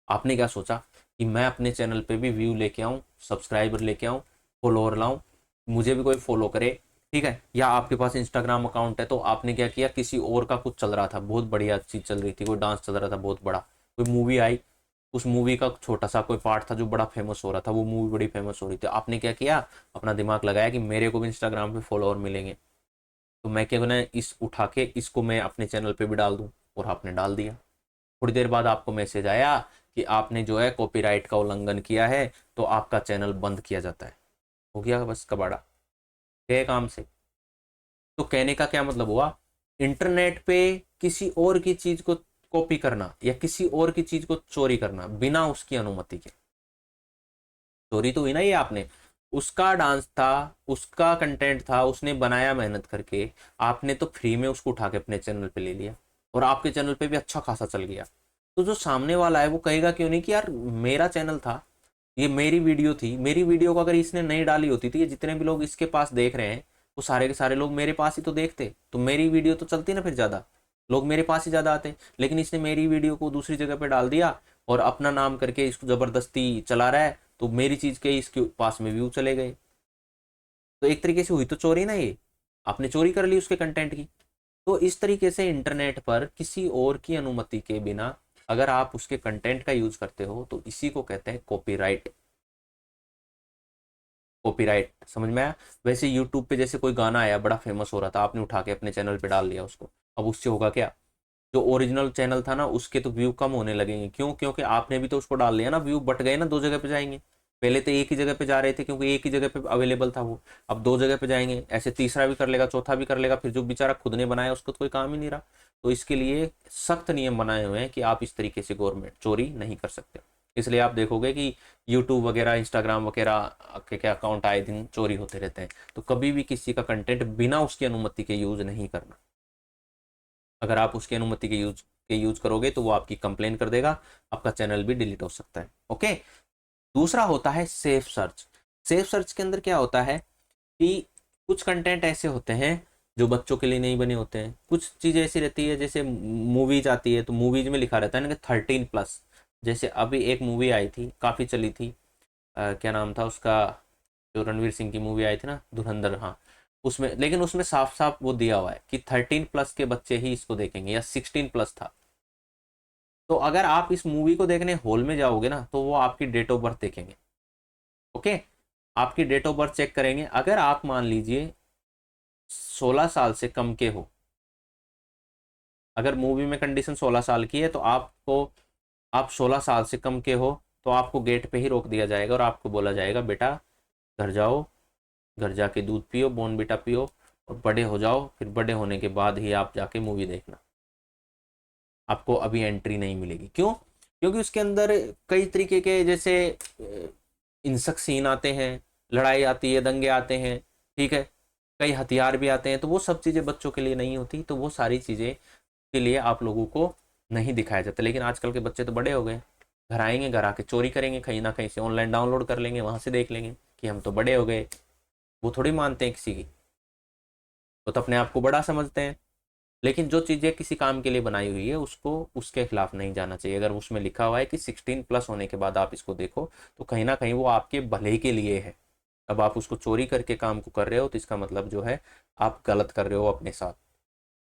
आपने क्या सोचा कि मैं अपने चैनल पे भी व्यू लेके आऊँ, सब्सक्राइबर लेके आऊँ, फॉलोअर लाऊँ, मुझे भी कोई फॉलो करे, ठीक है। या आपके पास इंस्टाग्राम अकाउंट है, तो आपने क्या किया, किसी और का कुछ चल रहा था, बहुत बढ़िया चीज़ चल रही थी, कोई डांस चल रहा था बहुत बड़ा, कोई मूवी आई, उस मूवी का छोटा सा कोई पार्ट था जो बड़ा फेमस हो रहा था, वो मूवी बड़ी फेमस हो रही थी। आपने क्या किया, अपना दिमाग लगाया कि मेरे को भी इंस्टाग्राम पे फॉलोअर मिलेंगे, तो मैं क्या बना, इस उठा के इसको मैं अपने चैनल पे भी डाल दूँ, और आपने डाल दिया। थोड़ी देर बाद आपको मैसेज आया कि आपने जो है कॉपीराइट का उल्लंघन किया है, तो आपका चैनल बंद किया जाता है। हो गया बस कबाड़ा, गए काम से। तो कहने का क्या मतलब हुआ, इंटरनेट पे किसी और की चीज को कॉपी करना या किसी और की चीज को चोरी करना बिना उसकी अनुमति के, चोरी तो हुई ना। ये आपने, उसका डांस था, उसका कंटेंट था, उसने बनाया मेहनत करके, आपने तो फ्री में उसको उठा के अपने चैनल पे ले लिया, और आपके चैनल पे भी अच्छा खासा चल गया। तो जो सामने वाला है वो कहेगा क्यों नहीं कि यार मेरा चैनल था, ये मेरी वीडियो थी, मेरी वीडियो को अगर इसने नहीं डाली होती, तो ये जितने भी लोग इसके पास देख रहे हैं, वो सारे के सारे लोग मेरे पास ही तो देखते, तो मेरी वीडियो तो चलती ना, फिर ज़्यादा लोग मेरे पास ही ज़्यादा आते। लेकिन इसने मेरी वीडियो को दूसरी जगह पे डाल दिया, और अपना नाम करके इसको ज़बरदस्ती चला रहा है, तो मेरी चीज़ के इसके पास में व्यू चले गए। तो एक तरीके से हुई तो चोरी ना, ये आपने चोरी कर ली उसके कंटेंट की। तो इस तरीके से इंटरनेट पर किसी और की अनुमति के बिना अगर आप उसके कंटेंट का यूज करते हो, तो इसी को कहते हैं कॉपीराइट। कॉपीराइट समझ में आया। वैसे यूट्यूब पे जैसे कोई गाना आया बड़ा फेमस हो रहा था, आपने उठा के अपने चैनल पे डाल दिया उसको, अब उससे होगा क्या, जो ओरिजिनल चैनल था ना उसके तो व्यू कम होने लगेंगे। क्यों, क्योंकि आपने भी तो उसको डाल लिया ना, व्यू बट गए ना, दो जगह पे जाएंगे। पहले तो एक ही जगह पे जा रहे थे क्योंकि एक ही जगह पे अवेलेबल था वो, अब दो जगह पे जाएंगे, ऐसे तीसरा भी कर लेगा, चौथा भी कर लेगा, फिर जो बेचारा खुद ने बनाया उसको तो कोई काम ही नहीं रहा। तो इसके लिए सख्त नियम बनाए हुए हैं कि आप इस तरीके से गवर्नमेंट चोरी नहीं कर सकते। इसलिए आप देखोगे कि यूट्यूब वगैरह, इंस्टाग्राम वगैरह के क्या अकाउंट आए दिन चोरी होते रहते हैं। तो कभी भी किसी का कंटेंट बिना उसकी अनुमति के यूज नहीं करना। अगर आप उसकी अनुमति के यूज करोगे तो वो आपकी कंप्लेन कर देगा, आपका चैनल भी डिलीट हो सकता है। ओके, दूसरा होता है सेफ सर्च। सेफ सर्च के अंदर क्या होता है कि कुछ कंटेंट ऐसे होते हैं जो बच्चों के लिए नहीं बने होते हैं, कुछ चीज़ें ऐसी रहती है, जैसे मूवीज आती है तो मूवीज में लिखा रहता है ना कि 13+। जैसे अभी एक मूवी आई थी, काफ़ी चली थी, क्या नाम था उसका, जो रणवीर सिंह की मूवी आई थी ना, धुरंधर, हाँ, उसमें, लेकिन उसमें साफ साफ वो दिया हुआ है कि 13+ के बच्चे ही इसको देखेंगे, या 16+ था। तो अगर आप इस मूवी को देखने हॉल में जाओगे ना, तो वो आपकी डेट ऑफ बर्थ देखेंगे। ओके, आपकी डेट ऑफ बर्थ चेक करेंगे। अगर आप मान लीजिए 16 साल से कम के हो, अगर मूवी में कंडीशन 16 साल की है, तो आपको, आप 16 साल से कम के हो, तो आपको गेट पे ही रोक दिया जाएगा और आपको बोला जाएगा बेटा घर जाओ, घर जाके दूध पियो, बॉर्नविटा पियो, और बड़े हो जाओ, फिर बड़े होने के बाद ही आप जाके मूवी देखना, आपको अभी एंट्री नहीं मिलेगी। क्यों, क्योंकि उसके अंदर कई तरीके के, जैसे हिंसक सीन आते हैं, लड़ाई आती है, दंगे आते हैं, ठीक है, कई हथियार भी आते हैं, तो वो सब चीज़ें बच्चों के लिए नहीं होती। तो वो सारी चीज़ें के लिए आप लोगों को नहीं दिखाया जाता। लेकिन आजकल के बच्चे तो बड़े हो गए, घर आएंगे, घर आके चोरी करेंगे, कहीं ना कहीं से ऑनलाइन डाउनलोड कर लेंगे, वहाँ से देख लेंगे कि हम तो बड़े हो गए। वो थोड़ी मानते हैं किसी की, वो तो अपने आप को बड़ा समझते हैं। लेकिन जो चीज़ें किसी काम के लिए बनाई हुई है, उसको उसके खिलाफ नहीं जाना चाहिए। अगर उसमें लिखा हुआ है कि 16+ होने के बाद आप इसको देखो, तो कहीं ना कहीं वो आपके भले के लिए है। अब आप उसको चोरी करके काम को कर रहे हो, तो इसका मतलब जो है आप गलत कर रहे हो अपने साथ।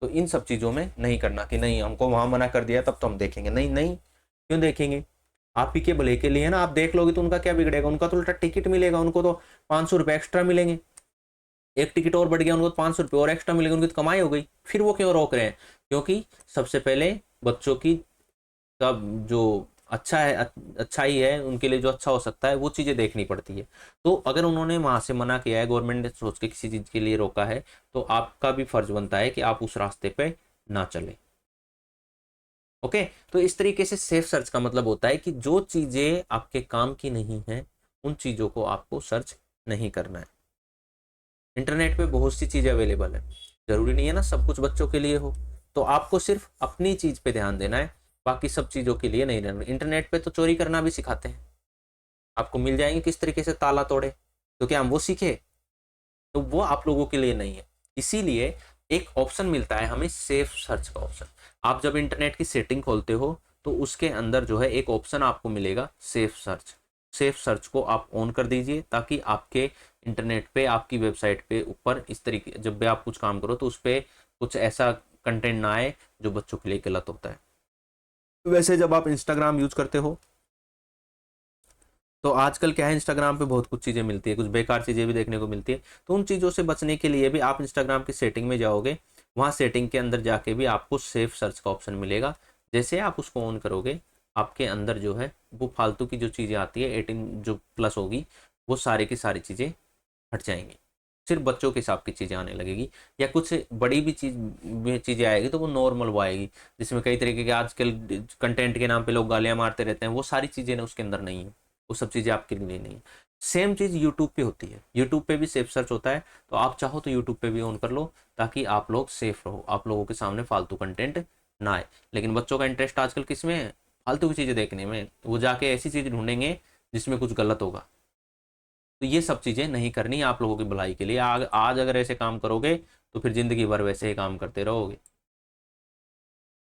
तो इन सब चीज़ों में नहीं करना कि नहीं हमको वहाँ मना कर दिया तब तो हम देखेंगे, नहीं नहीं, क्यों देखेंगे, आप ही के भले के लिए ना। आप देख लोगे तो उनका क्या बिगड़ेगा, उनका तो उल्टा टिकट मिलेगा, उनको तो 500 रुपये एक्स्ट्रा मिलेंगे। एक टिकट और बढ़ गया, उनको 500 रुपये और एक्स्ट्रा मिलेगा, उनकी तो कमाई हो गई। फिर वो क्यों रोक रहे हैं? क्योंकि सबसे पहले बच्चों की का जो अच्छा है, अच्छाई है, उनके लिए जो अच्छा हो सकता है वो चीज़ें देखनी पड़ती है। तो अगर उन्होंने वहाँ से मना किया है, गवर्नमेंट ने सोच के किसी चीज़ के लिए रोका है, तो आपका भी फर्ज बनता है कि आप उस रास्ते पे ना चले। ओके, तो इस तरीके से सेफ सर्च का मतलब होता है कि जो चीज़ें आपके काम की नहीं है, उन चीज़ों को आपको सर्च नहीं करना है। इंटरनेट पे बहुत सी चीज़ें अवेलेबल है, ज़रूरी नहीं है ना सब कुछ बच्चों के लिए हो। तो आपको सिर्फ अपनी चीज़ पे ध्यान देना है, बाकी सब चीज़ों के लिए नहीं रहना। इंटरनेट पे तो चोरी करना भी सिखाते हैं, आपको मिल जाएंगे किस तरीके से ताला तोड़े, तो क्या हम वो सीखे? तो वो आप लोगों के लिए नहीं है। इसीलिए एक ऑप्शन मिलता है हमें, सेफ सर्च का ऑप्शन। आप जब इंटरनेट की सेटिंग खोलते हो तो उसके अंदर जो है एक ऑप्शन आपको मिलेगा सेफ सर्च। सेफ सर्च को आप ऑन कर दीजिए, ताकि आपके इंटरनेट पे, आपकी वेबसाइट पे ऊपर इस तरीके जब भी आप कुछ काम करो तो उस पर कुछ ऐसा कंटेंट ना आए जो बच्चों के लिए गलत होता है। वैसे जब आप इंस्टाग्राम यूज करते हो तो आजकल क्या है, इंस्टाग्राम पे बहुत कुछ चीज़ें मिलती है, कुछ बेकार चीज़ें भी देखने को मिलती है। तो उन चीज़ों से बचने के लिए भी आप इंस्टाग्राम की सेटिंग में जाओगे, वहाँ सेटिंग के अंदर जाके भी आपको सेफ सर्च का ऑप्शन मिलेगा। जैसे आप उसको ऑन करोगे, आपके अंदर जो है वो फालतू की जो चीज़ें आती है 18 जो प्लस होगी, वो सारी की सारी चीज़ें हट जाएंगी, सिर्फ बच्चों के हिसाब की चीज़ें आने लगेगी। या कुछ बड़ी भी चीज़ें आएगी तो वो नॉर्मल वो आएगी, जिसमें कई तरीके के आजकल कंटेंट के नाम पे लोग गालियाँ मारते रहते हैं, वो सारी चीज़ें ना उसके अंदर नहीं है, वो सब चीज़ें आपके लिए नहीं है। सेम चीज़ यूट्यूब पे होती है, यूट्यूब पे भी सेफ सर्च होता है, तो आप चाहो तो यूट्यूब पे भी ऑन कर लो, ताकि आप लोग सेफ रहो, आप लोगों के सामने फालतू कंटेंट ना आए। लेकिन बच्चों का इंटरेस्ट आजकल किस में है? फालतू की चीज़ें देखने में। वो जाके ऐसी चीज़ ढूंढेंगे जिसमें कुछ गलत होगा। तो ये सब चीज़ें नहीं करनी, आप लोगों की भलाई के लिए। आज अगर ऐसे काम करोगे तो फिर ज़िंदगी भर वैसे ही काम करते रहोगे।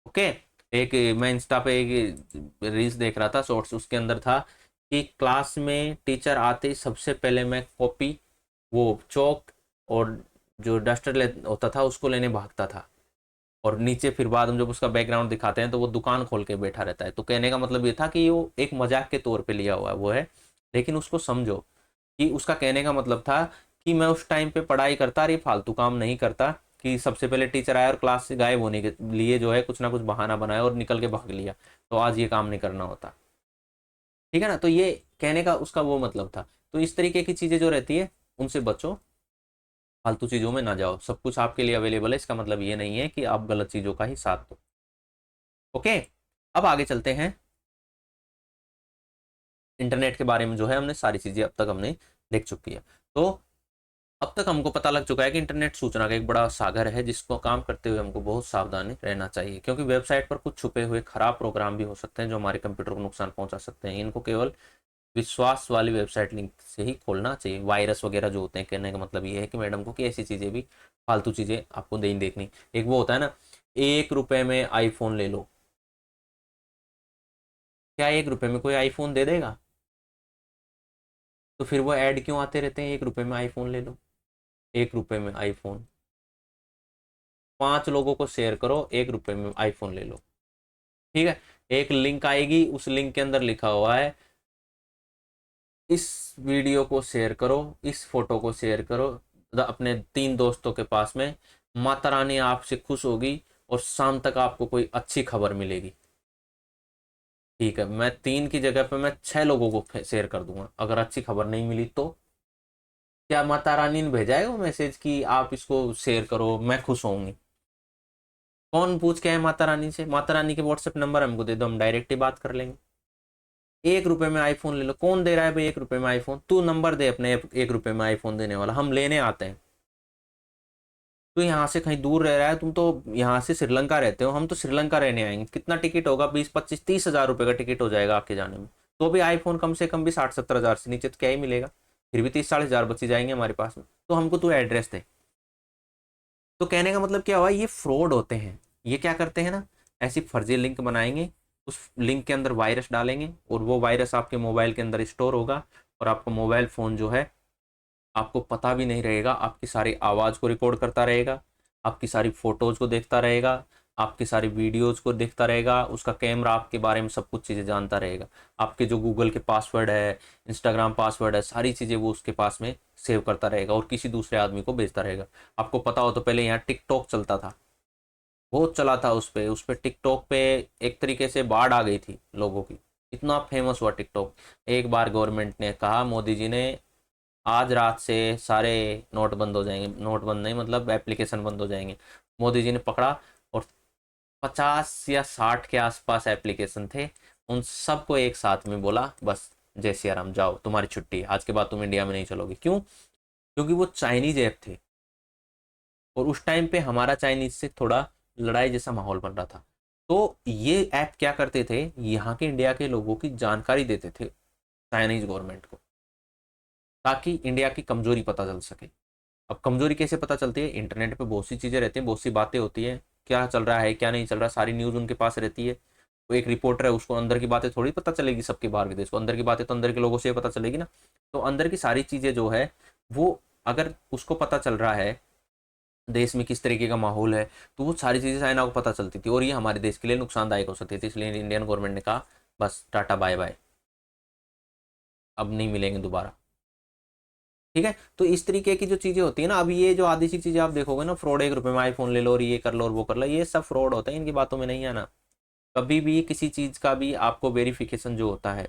ओके। एक मैं इंस्टा पे एक रील्स देख रहा था, शॉर्ट्स, उसके अंदर था कि क्लास में टीचर आते ही सबसे पहले मैं कॉपी, वो चौक और जो डस्टर होता था उसको लेने भागता था, और नीचे फिर बाद में जब उसका बैकग्राउंड दिखाते हैं तो वो दुकान खोल के बैठा रहता है। तो कहने का मतलब ये था कि वो एक मजाक के तौर पे लिया हुआ है वो है, लेकिन उसको समझो कि उसका कहने का मतलब था कि मैं उस टाइम पे पढ़ाई करता और ये फालतू काम नहीं करता, कि सबसे पहले टीचर आया और क्लास से गायब होने के लिए जो है कुछ ना कुछ बहाना बनाया और निकल के भाग लिया, तो आज ये काम नहीं करना होता। ठीक है ना? तो ये कहने का उसका वो मतलब था। तो इस तरीके की चीज़ें जो रहती है उनसे बचो, फालतू चीज़ों में ना जाओ। सब कुछ आपके लिए अवेलेबल है, इसका मतलब ये नहीं है कि आप गलत चीज़ों का ही साथ दो। ओके, अब आगे चलते हैं। इंटरनेट के बारे में जो है हमने सारी चीज़ें अब तक हमने देख चुकी है। तो अब तक हमको पता लग चुका है कि इंटरनेट सूचना का एक बड़ा सागर है, जिसको काम करते हुए हमको बहुत सावधानी रहना चाहिए, क्योंकि वेबसाइट पर कुछ छुपे हुए खराब प्रोग्राम भी हो सकते हैं जो हमारे कंप्यूटर को नुकसान पहुंचा सकते हैं। इनको केवल विश्वास वाली वेबसाइट लिंक से ही खोलना चाहिए। वायरस वगैरह जो होते हैं, कहने का मतलब ये है कि मैडम को कि ऐसी चीज़ें भी, फालतू चीज़ें आपको नहीं देखनी। एक वो होता है ना, 1 रुपए में आईफोन ले लो। क्या 1 रुपए में कोई आईफोन दे देगा? तो फिर वो ऐड क्यों आते रहते हैं, 1 रुपए में आईफोन ले लो, 1 रुपए में आईफोन। 5 लोगों को शेयर करो, 1 रुपए में आईफोन ले लो। ठीक है, एक लिंक आएगी, उस लिंक के अंदर लिखा हुआ है इस वीडियो को शेयर करो, इस फोटो को शेयर करो अपने 3 दोस्तों के पास में, माता रानी आपसे खुश होगी और शाम तक आपको कोई अच्छी खबर मिलेगी। ठीक है, मैं 3 की जगह पे मैं 6 लोगों को शेयर कर दूंगा, अगर अच्छी खबर नहीं मिली तो क्या माता रानी ने भेजा है वो मैसेज कि आप इसको शेयर करो, मैं खुश होंगी? कौन पूछ के है माता रानी से? माता रानी के व्हाट्सएप नंबर हमको दे दो, हम डायरेक्ट ही बात कर लेंगे। 1 रुपए में आईफोन ले लो, कौन दे रहा है भाई 1 रुपए में आईफोन? तू नंबर दे अपने 1 रुपए में आईफोन देने वाला, हम लेने आते हैं। तू यहाँ से कहीं दूर रह रहा है, तुम तो यहाँ से श्रीलंका रहते हो, हम तो श्रीलंका रहने आएंगे। कितना टिकट होगा? 20, 25, 30 हज़ार रुपए का टिकट हो जाएगा आपके जाने में। तो भी आईफोन कम से कम भी 60, 70 हज़ार से नीचे तो क्या ही मिलेगा, फिर भी 30, 40 हज़ार बची जाएंगे हमारे पास में। तो हमको तू एड्रेस दे। तो कहने का मतलब क्या हुआ, ये फ्रॉड होते हैं। ये क्या करते हैं ना, ऐसी फर्जी लिंक बनाएंगे, उस लिंक के अंदर वायरस डालेंगे और वो वायरस आपके मोबाइल के अंदर स्टोर होगा, और आपका मोबाइल फ़ोन जो है आपको पता भी नहीं रहेगा, आपकी सारी आवाज़ को रिकॉर्ड करता रहेगा, आपकी सारी फ़ोटोज़ को देखता रहेगा, आपकी सारी वीडियोज़ को देखता रहेगा, उसका कैमरा आपके बारे में सब कुछ चीज़ें जानता रहेगा, आपके जो गूगल के पासवर्ड है, इंस्टाग्राम पासवर्ड है, सारी चीज़ें वो उसके पास में सेव करता रहेगा और किसी दूसरे आदमी को भेजता रहेगा। आपको पता हो तो पहले यहाँ टिकटॉक चलता था, बहुत चला था उस पर टिकटॉक पे एक तरीके से बाढ़ आ गई थी लोगों की, इतना फेमस हुआ टिकटॉक। एक बार गवर्नमेंट ने कहा, मोदी जी ने, आज रात से सारे नोट बंद हो जाएंगे, नोट बंद नहीं मतलब एप्लीकेशन बंद हो जाएंगे। मोदी जी ने पकड़ा और 50 या 60 के आसपास एप्लीकेशन थे, उन सबको एक साथ में बोला बस जय सिया राम, जाओ तुम्हारी छुट्टी, आज के बाद तुम इंडिया में नहीं चलोगे। क्यों? क्योंकि वो चाइनीज ऐप थे और उस टाइम पे हमारा चाइनीज से थोड़ा लड़ाई जैसा माहौल बन रहा था। तो ये ऐप क्या करते थे, यहाँ के इंडिया के लोगों की जानकारी देते थे चाइनीज गवर्नमेंट को, ताकि इंडिया की कमजोरी पता चल सके। अब कमजोरी कैसे पता चलती है? इंटरनेट पे बहुत सी चीज़ें रहती हैं, बहुत सी बातें होती हैं, क्या चल रहा है क्या नहीं चल रहा, सारी न्यूज़ उनके पास रहती है। वो एक रिपोर्टर है, उसको अंदर की बातें थोड़ी पता चलेगी सबके बाहर के देश को, अंदर की बातें तो अंदर के लोगों से पता चलेगी ना। तो अंदर की सारी चीज़ें जो है वो अगर उसको पता चल रहा है देश में किस तरीके का माहौल है, तो वो सारी चीज़ें चाइना को पता चलती थी और ये हमारे देश के लिए नुकसानदायक हो सकती थी। इसलिए इंडियन गवर्नमेंट ने कहा बस टाटा बाय बाय, अब नहीं मिलेंगे दोबारा। ठीक है, तो इस तरीके की जो चीज़ें होती है ना, अब ये जो आधी सी चीज़ें आप देखोगे ना, फ्रॉड, 1 रुपये में आईफोन ले लो और ये कर लो और वो कर लो, ये सब फ्रॉड होता है, इनकी बातों में नहीं आना। कभी भी किसी चीज़ का भी आपको वेरिफिकेशन जो होता है,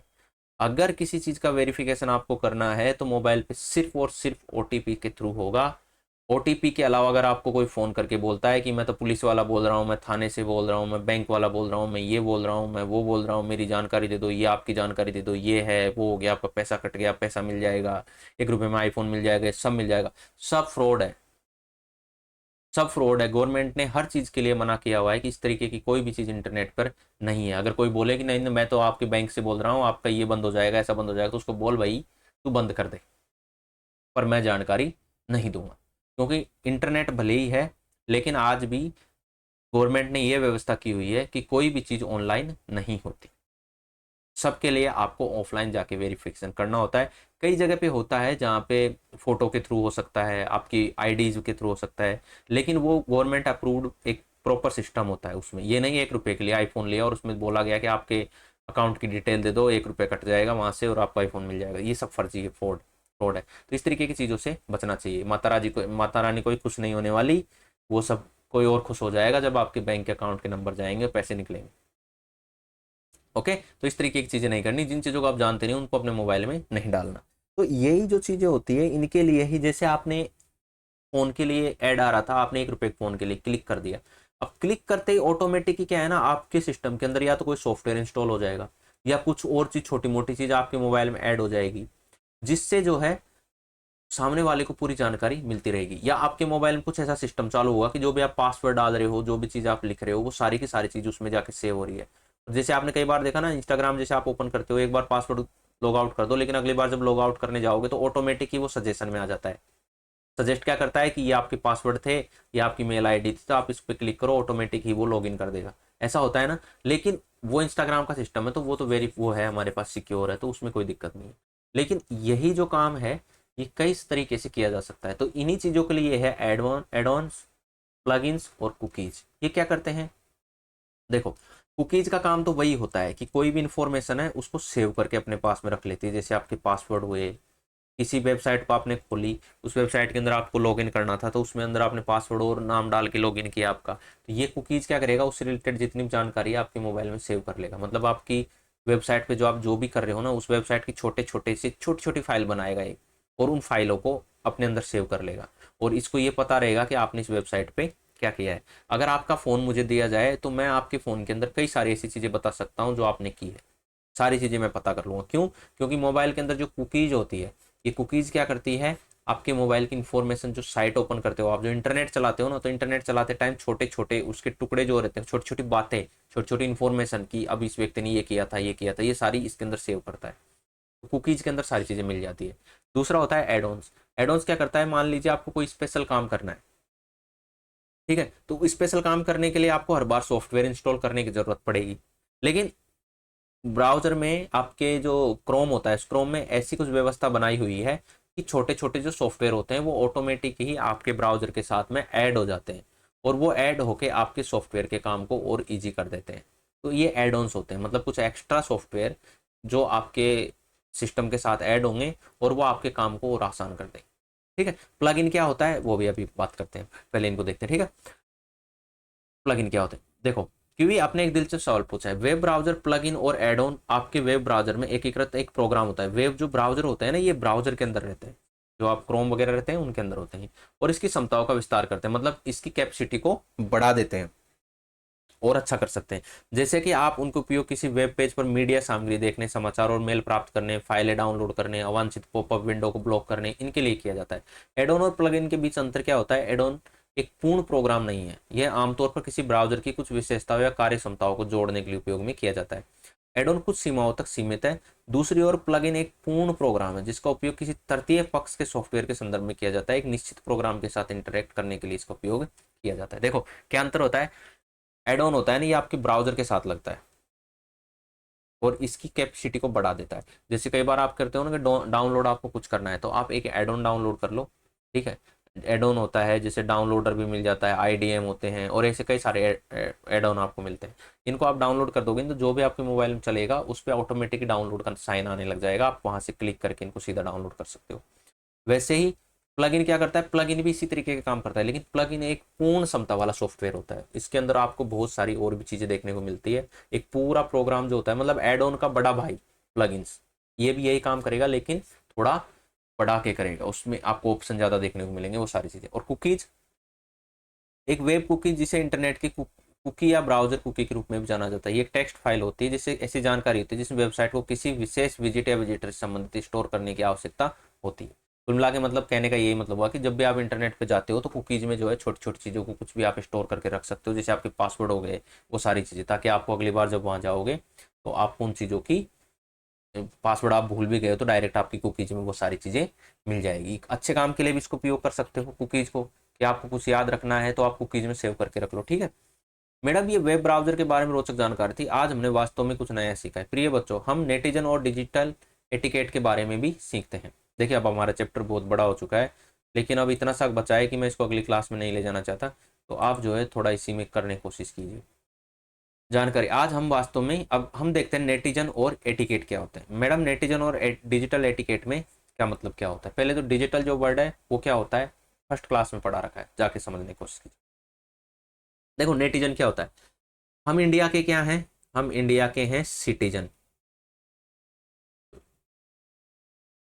अगर किसी चीज़ का वेरिफिकेशन आपको करना है तो मोबाइल पे सिर्फ और सिर्फ ओटीपी के थ्रू होगा। ओटीपी के अलावा अगर आपको कोई फ़ोन करके बोलता है कि मैं तो पुलिस वाला बोल रहा हूँ, मैं थाने से बोल रहा हूँ, मैं बैंक वाला बोल रहा हूँ, मैं ये बोल रहा हूँ, मैं वो बोल रहा हूँ, मेरी जानकारी दे दो, ये आपकी जानकारी दे दो, ये है वो हो गया, आपका पैसा कट गया, पैसा मिल जाएगा, 1 रुपये में आईफोन मिल जाएगा, सब मिल जाएगा, सब फ्रॉड है, सब फ्रॉड है। गवर्नमेंट ने हर चीज़ के लिए मना किया हुआ है कि इस तरीके की कोई भी चीज़ इंटरनेट पर नहीं है। अगर कोई बोले कि नहीं नहीं, मैं तो आपके बैंक से बोल रहा हूँ, आपका ये बंद हो जाएगा, ऐसा बंद हो जाएगा, तो उसको बोल भाई तू बंद कर दे, पर मैं जानकारी नहीं दूंगा। क्योंकि इंटरनेट भले ही है, लेकिन आज भी गवर्नमेंट ने ये व्यवस्था की हुई है कि कोई भी चीज़ ऑनलाइन नहीं होती, सबके लिए आपको ऑफलाइन जाके वेरिफिकेशन करना होता है। कई जगह पे होता है जहाँ पे फ़ोटो के थ्रू हो सकता है, आपकी आईडीज़ के थ्रू हो सकता है, लेकिन वो गवर्नमेंट अप्रूव्ड एक प्रॉपर सिस्टम होता है उसमें। ये नहीं 1 रुपये के लिए आईफोन लिया और उसमें बोला गया कि आपके अकाउंट की डिटेल दे दो, 1 रुपये कट जाएगा वहाँ से और आपको आईफोन मिल जाएगा। ये सब फर्जी है, फ्रॉड फ्रॉड है। तो इस तरीके की चीज़ों से बचना चाहिए। माता रानी कोई खुश नहीं होने वाली, वो सब कोई और खुश हो जाएगा जब आपके बैंक अकाउंट के नंबर जाएंगे, पैसे निकलेंगे। ओके, तो इस तरीके की चीज़ें नहीं करनी, जिन चीज़ों को आप जानते नहीं उनको अपने मोबाइल में नहीं डालना। तो यही जो चीज़ें होती है इनके लिए ही, जैसे आपने फ़ोन के लिए ऐड आ रहा था, आपने 1 रुपये के फ़ोन के लिए क्लिक कर दिया, अब क्लिक करते ही ऑटोमेटिक ही क्या है ना, आपके सिस्टम के अंदर या तो कोई सॉफ्टवेयर इंस्टॉल हो जाएगा या कुछ और चीज़, छोटी मोटी चीज़ आपके मोबाइल में ऐड हो जाएगी, जिससे जो है सामने वाले को पूरी जानकारी मिलती रहेगी। या आपके मोबाइल में कुछ ऐसा सिस्टम चालू होगा कि जो भी आप पासवर्ड डाल रहे हो, जो भी चीज़ आप लिख रहे हो, वो सारी की सारी चीज़ उसमें जाके सेव हो रही है। जैसे आपने कई बार देखा ना, इंस्टाग्राम जैसे आप ओपन करते हो, एक बार पासवर्ड लॉग आउट कर दो, लेकिन अगली बार जब लॉग आउट करने जाओगे तो ऑटोमेटिक ही वो सजेशन में आ जाता है। सजेस्ट क्या करता है कि ये आपके पासवर्ड थे, ये आपकी मेल आईडी थी, तो आप इस पर क्लिक करो, ऑटोमेटिक ही वो लॉगिन कर देगा। ऐसा होता है ना, लेकिन वो इंस्टाग्राम का सिस्टम है तो वो तो वो है हमारे पास सिक्योर है, तो उसमें कोई दिक्कत नहीं है। लेकिन यही जो काम है ये कई तरीके से किया जा सकता है। तो इन्हीं चीज़ों के लिए है एडॉन्स, प्लगइन्स और कुकीज़। ये क्या करते हैं? देखो, कुकीज़ का काम तो वही होता है कि कोई भी इंफॉर्मेशन है उसको सेव करके अपने पास में रख लेती है। जैसे आपके पासवर्ड हुए, किसी वेबसाइट को आपने खोली, उस वेबसाइट के अंदर आपको लॉगिन करना था, तो उसमें अंदर आपने पासवर्ड और नाम डाल के लॉगिन किया आपका, तो ये कुकीज़ क्या करेगा, उससे रिलेटेड जितनी भी जानकारी है आपके मोबाइल में सेव कर लेगा। मतलब आपकी वेबसाइट पे जो आप जो भी कर रहे हो ना, उस वेबसाइट की छोटे छोटे से छोटी छोटी फाइल बनाएगा एक, और उन फाइलों को अपने अंदर सेव कर लेगा। और इसको ये पता रहेगा कि आपने इस वेबसाइट पे क्या किया है। अगर आपका फ़ोन मुझे दिया जाए तो मैं आपके फ़ोन के अंदर कई सारी ऐसी चीज़ें बता सकता हूँ जो आपने की है, सारी चीज़ें मैं पता कर लूँगा। क्यों? क्योंकि मोबाइल के अंदर जो कुकीज़ होती है, ये कुकीज़ क्या करती है, आपके मोबाइल की इन्फॉर्मेशन, जो साइट ओपन करते हो आप, जो इंटरनेट चलाते हो ना, तो इंटरनेट चलाते टाइम छोटे छोटे उसके टुकड़े जो रहते हैं, छोटी छोटी बातें, छोटी छोटी इन्फॉर्मेशन की अब इस व्यक्ति ने ये किया था, ये किया था, ये सारी इसके अंदर सेव करता है। तो कुकीज़ के अंदर सारी चीज़ें मिल जाती है। दूसरा होता है एडॉन्स। एडॉन्स क्या करता है, मान लीजिए आपको कोई स्पेशल काम करना है, ठीक है, तो स्पेशल काम करने के लिए आपको हर बार सॉफ्टवेयर इंस्टॉल करने की ज़रूरत पड़ेगी। लेकिन ब्राउज़र में आपके जो क्रोम होता है, क्रोम में ऐसी कुछ व्यवस्था बनाई हुई है कि छोटे छोटे जो सॉफ्टवेयर होते हैं वो ऑटोमेटिक ही आपके ब्राउज़र के साथ में ऐड हो जाते हैं। और वो ऐड होके आपके सॉफ्टवेयर के काम को और ईजी कर देते हैं। तो ये एड ऑन्स होते हैं, मतलब कुछ एक्स्ट्रा सॉफ्टवेयर जो आपके सिस्टम के साथ ऐड होंगे और वो आपके काम को और आसान कर देंगे। ठीक है, प्लगइन क्या होता है वो भी अभी बात करते हैं, पहले इनको देखते हैं। ठीक है, प्लगइन क्या होते हैं देखो, क्योंकि आपने एक दिलचस्प सवाल पूछा है। वेब ब्राउजर प्लगइन और एड ऑन आपके वेब ब्राउजर में एकीकृत एक प्रोग्राम होता है। वेब जो ब्राउजर होते हैं ना, ये ब्राउजर के अंदर रहते हैं, जो आप क्रोम वगैरह रहते हैं उनके अंदर होते हैं, और इसकी क्षमताओं का विस्तार करते हैं, मतलब इसकी कैपेसिटी को बढ़ा देते हैं और अच्छा कर सकते हैं। जैसे कि आप उनका उपयोग किसी वेब पेज पर मीडिया सामग्री देखने, समाचार और मेल प्राप्त करने, फाइलें डाउनलोड करने, अवांछित पॉपअप विंडो को ब्लॉक करने, इनके लिए किया जाता है। एडोन और प्लगइन के बीच अंतर क्या होता है? एडोन एक पूर्ण प्रोग्राम नहीं है, यह आमतौर पर किसी ब्राउजर की कुछ विशेषताओं या कार्य क्षमताओं को जोड़ने के लिए उपयोग में किया जाता है। एडोन कुछ सीमाओं तक सीमित है। दूसरी ओर प्लगइन एक पूर्ण प्रोग्राम है जिसका उपयोग किसी तृतीय पक्ष के सॉफ्टवेयर के संदर्भ में किया जाता है। एक निश्चित प्रोग्राम के साथ इंटरेक्ट करने के लिए इसका उपयोग किया जाता है। देखो क्या अंतर होता है? एड ऑन होता है ना, ये आपके ब्राउजर के साथ लगता है और इसकी कैपेसिटी को बढ़ा देता है। जैसे कई बार आप करते हो ना कि डाउनलोड आपको कुछ करना है, तो आप एक एड ऑन डाउनलोड कर लो। ठीक है, एड ऑन होता है, जैसे डाउनलोडर भी मिल जाता है, आईडीएम होते हैं, और ऐसे कई सारे एड ऑन आपको मिलते हैं। इनको आप डाउनलोड कर दोगे तो जो भी आपके मोबाइल में चलेगा उस पर ऑटोमेटिक डाउनलोड का साइन आने लग जाएगा, आप वहां से क्लिक करके इनको सीधा डाउनलोड कर सकते हो। वैसे ही प्लगइन क्या करता है? प्लगइन भी इसी तरीके का काम करता है, लेकिन प्लगइन एक पूर्ण क्षमता वाला सॉफ्टवेयर होता है। इसके अंदर आपको बहुत सारी और भी चीजें देखने को मिलती है। एक पूरा प्रोग्राम जो होता है, मतलब एड ऑन का बड़ा भाई प्लगइन्स, ये भी यही काम करेगा लेकिन थोड़ा बढ़ा के करेगा, उसमें आपको ऑप्शन ज्यादा देखने को मिलेंगे, वो सारी चीजें। और कुकीज, एक वेब कुकी जिसे इंटरनेट की कुकी या ब्राउजर कुकी के रूप में भी जाना जाता है, ये एक टेक्स्ट फाइल होती है जिससे ऐसी जानकारी होती है जिसमें वेबसाइट को किसी विशेष विजिट या विजिटर से संबंधित स्टोर करने की आवश्यकता होती है। कुल मिला के मतलब कहने का यही मतलब हुआ कि जब भी आप इंटरनेट पे जाते हो तो कुकीज में जो है छोटी छोटी चीज़ों को कुछ भी आप स्टोर करके रख सकते हो, जैसे आपके पासवर्ड हो गए, वो सारी चीज़ें, ताकि आपको अगली बार जब वहाँ जाओगे तो आपको उन चीज़ों की, पासवर्ड आप भूल भी गए तो डायरेक्ट आपकी कुकीज में वो सारी चीज़ें मिल जाएगी। अच्छे काम के लिए भी इसको उपयोग कर सकते हो कुकीज को, कि आपको कुछ याद रखना है तो आप कुकीज में सेव करके रख लो। ठीक है मैडम, ये वेब ब्राउजर के बारे में रोचक जानकारी थी। आज हमने वास्तव में कुछ नया सीखा है। प्रिय बच्चों, हम नेटिजन और डिजिटल एटिकेट के बारे में भी सीखते हैं। देखिए अब हमारा चैप्टर बहुत बड़ा हो चुका है, लेकिन अब इतना सा बचा है कि मैं इसको अगली क्लास में नहीं ले जाना चाहता, तो आप जो है थोड़ा इसी में करने की कोशिश कीजिए जानकारी। आज हम वास्तव में, अब हम देखते हैं नेटिजन और एटिकेट क्या होता है। मैडम, नेटिजन और डिजिटल एटिकेट में क्या मतलब क्या होता है? पहले तो डिजिटल जो वर्ड है वो क्या होता है, फर्स्ट क्लास में पढ़ा रखा है, जाके समझने की कोशिश कीजिए। देखो नेटिजन क्या होता है, हम इंडिया के क्या हैं? हम इंडिया के हैं सिटीजन।